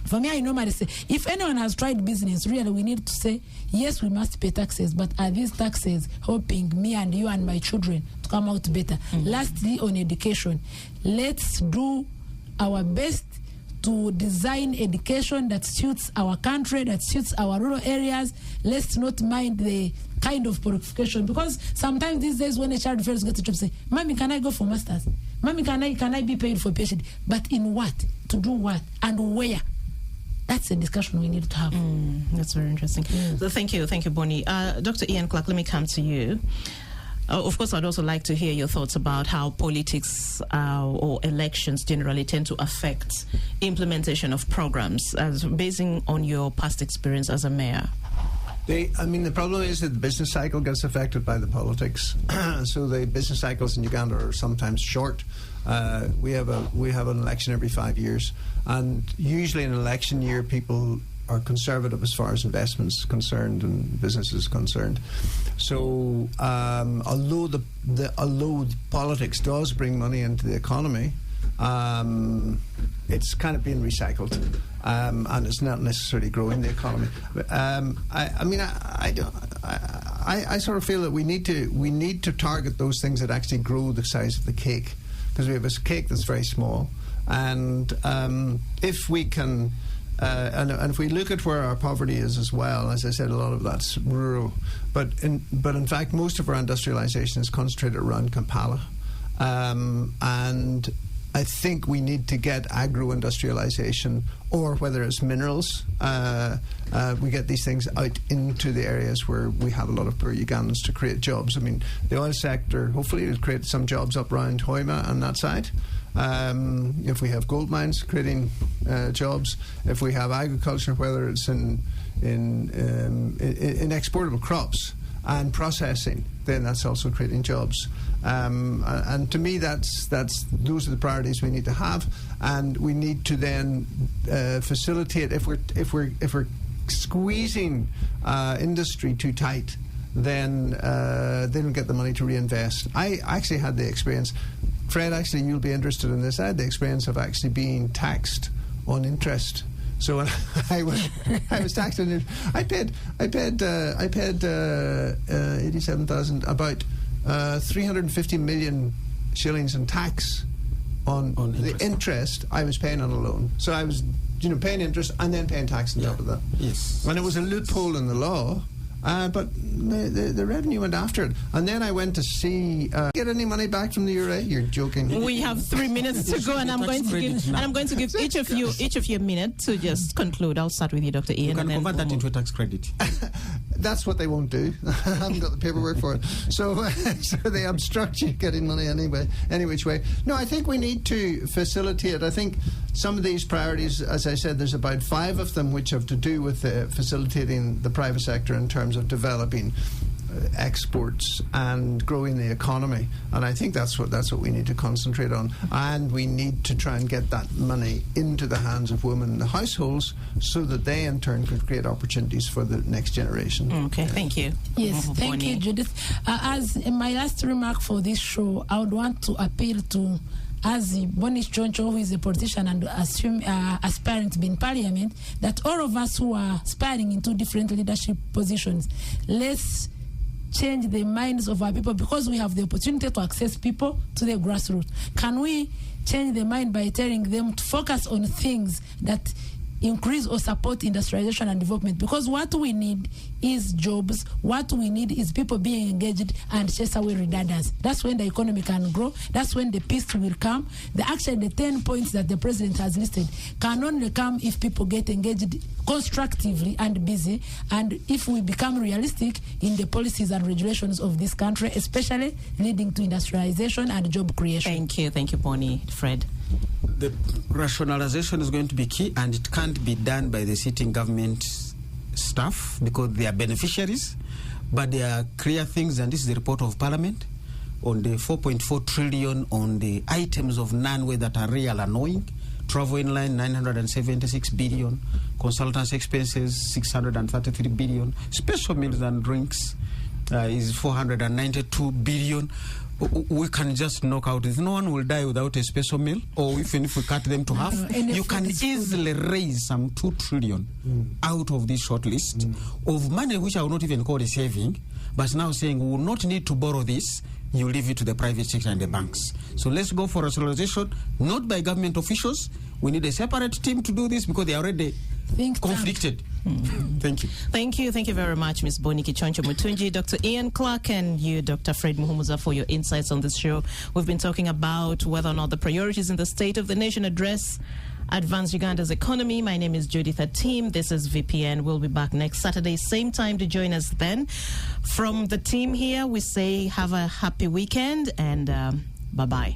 For me, I normally say, if anyone has tried business, really we need to say, yes, we must pay taxes, but are these taxes helping me and you and my children to come out better? Lastly, on education, let's do our best to design education that suits our country, that suits our rural areas. Let's not mind the kind of purification, because sometimes these days when a child first gets a job, say, Mommy, can I go for masters? Mommy, can I be paid for PhD? But in what? To do what? And where? That's a discussion we need to have. That's very interesting. So thank you, Bonnie. Dr. Ian Clark, let me come to you. Of course, I'd also like to hear your thoughts about how politics or elections generally tend to affect implementation of programs, basing on your past experience as a mayor. The problem is that the business cycle gets affected by the politics. So the business cycles in Uganda are sometimes short. We have an election every 5 years, and usually in an election year, people are conservative as far as investments concerned and business is concerned. So although the politics does bring money into the economy, it's kind of being recycled, and it's not necessarily growing the economy. But, I sort of feel that we need to target those things that actually grow the size of the cake, because we have a cake that's very small, and if we can. And if we look at where our poverty is as well, as I said, a lot of that's rural. But in fact, most of our industrialization is concentrated around Kampala. And I think we need to get agro-industrialization, or whether it's minerals, we get these things out into the areas where we have a lot of poor Ugandans to create jobs. I mean, the oil sector, hopefully it'll create some jobs up around Hoima and that side. If we have gold mines creating jobs, if we have agriculture, whether it's in exportable crops and processing, then that's also creating jobs. And to me, those are the priorities we need to have, and we need to then facilitate. If we're squeezing industry too tight, then they don't get the money to reinvest. I actually had the experience. Fred, actually, you'll be interested in this. I had the experience of actually being taxed on interest. So when I was taxed on it, I paid 87,000, about 350 million shillings in tax on the interest I was paying on a loan. So I was, paying interest and then paying tax on top of that. Yes. And it was a loophole in the law. But the revenue went after it, and then I went to see. Get any money back from the URA? You're joking. We have 3 minutes to go, and I'm going to give each of you a minute to just conclude. I'll start with you, Dr. Ian. You can convert that into a tax credit. That's what they won't do. I haven't got the paperwork for it, so they obstruct you getting money anyway, any which way. No, I think we need to facilitate. I think some of these priorities, as I said, there's about 5 of them which have to do with facilitating the private sector in terms of developing exports and growing the economy, and I think that's what we need to concentrate on, and we need to try and get that money into the hands of women in the households so that they in turn could create opportunities for the next generation. Okay, thank you. Yes, thank you, Judith. As my last remark for this show, I would want to appeal to, as Bonnie Choncho, who is a politician and aspiring to be in parliament, that all of us who are aspiring into different leadership positions, let's change the minds of our people, because we have the opportunity to access people to the grassroots. Can we change their mind by telling them to focus on things that increase or support industrialization and development, because what we need is jobs. What we need is people being engaged and chase away redundancy. That's when the economy can grow. That's when the peace will come. The 10 points that the president has listed can only come if people get engaged constructively and busy, and if we become realistic in the policies and regulations of this country, especially leading to industrialization and job creation. Thank you, Bonnie. Fred? The rationalization is going to be key, and it can't be done by the sitting government staff because they are beneficiaries, but there are clear things, and this is the report of Parliament on the 4.4 trillion on the items of non-way that are real annoying. Travel inline 976 billion, consultants expenses 633 billion, special meals and drinks is 492 billion. We can just knock out this. No one will die without a special meal, or even if we cut them to half, you can easily raise some 2 trillion out of this short list of money, which I will not even call a saving, but now saying we will not need to borrow this, you leave it to the private sector and the banks. So let's go for rationalization, not by government officials. We need a separate team to do this because they are already conflicted. Thank you. Thank you very much, Ms. Bonnie Kichoncho Mutunji, Dr. Ian Clark, and you, Dr. Fred Muhumuza, for your insights on this show. We've been talking about whether or not the priorities in the State of the Nation address advance Uganda's economy. My name is Judith Atim. This is VPN. We'll be back next Saturday, same time, to join us then. From the team here, we say have a happy weekend, and bye-bye.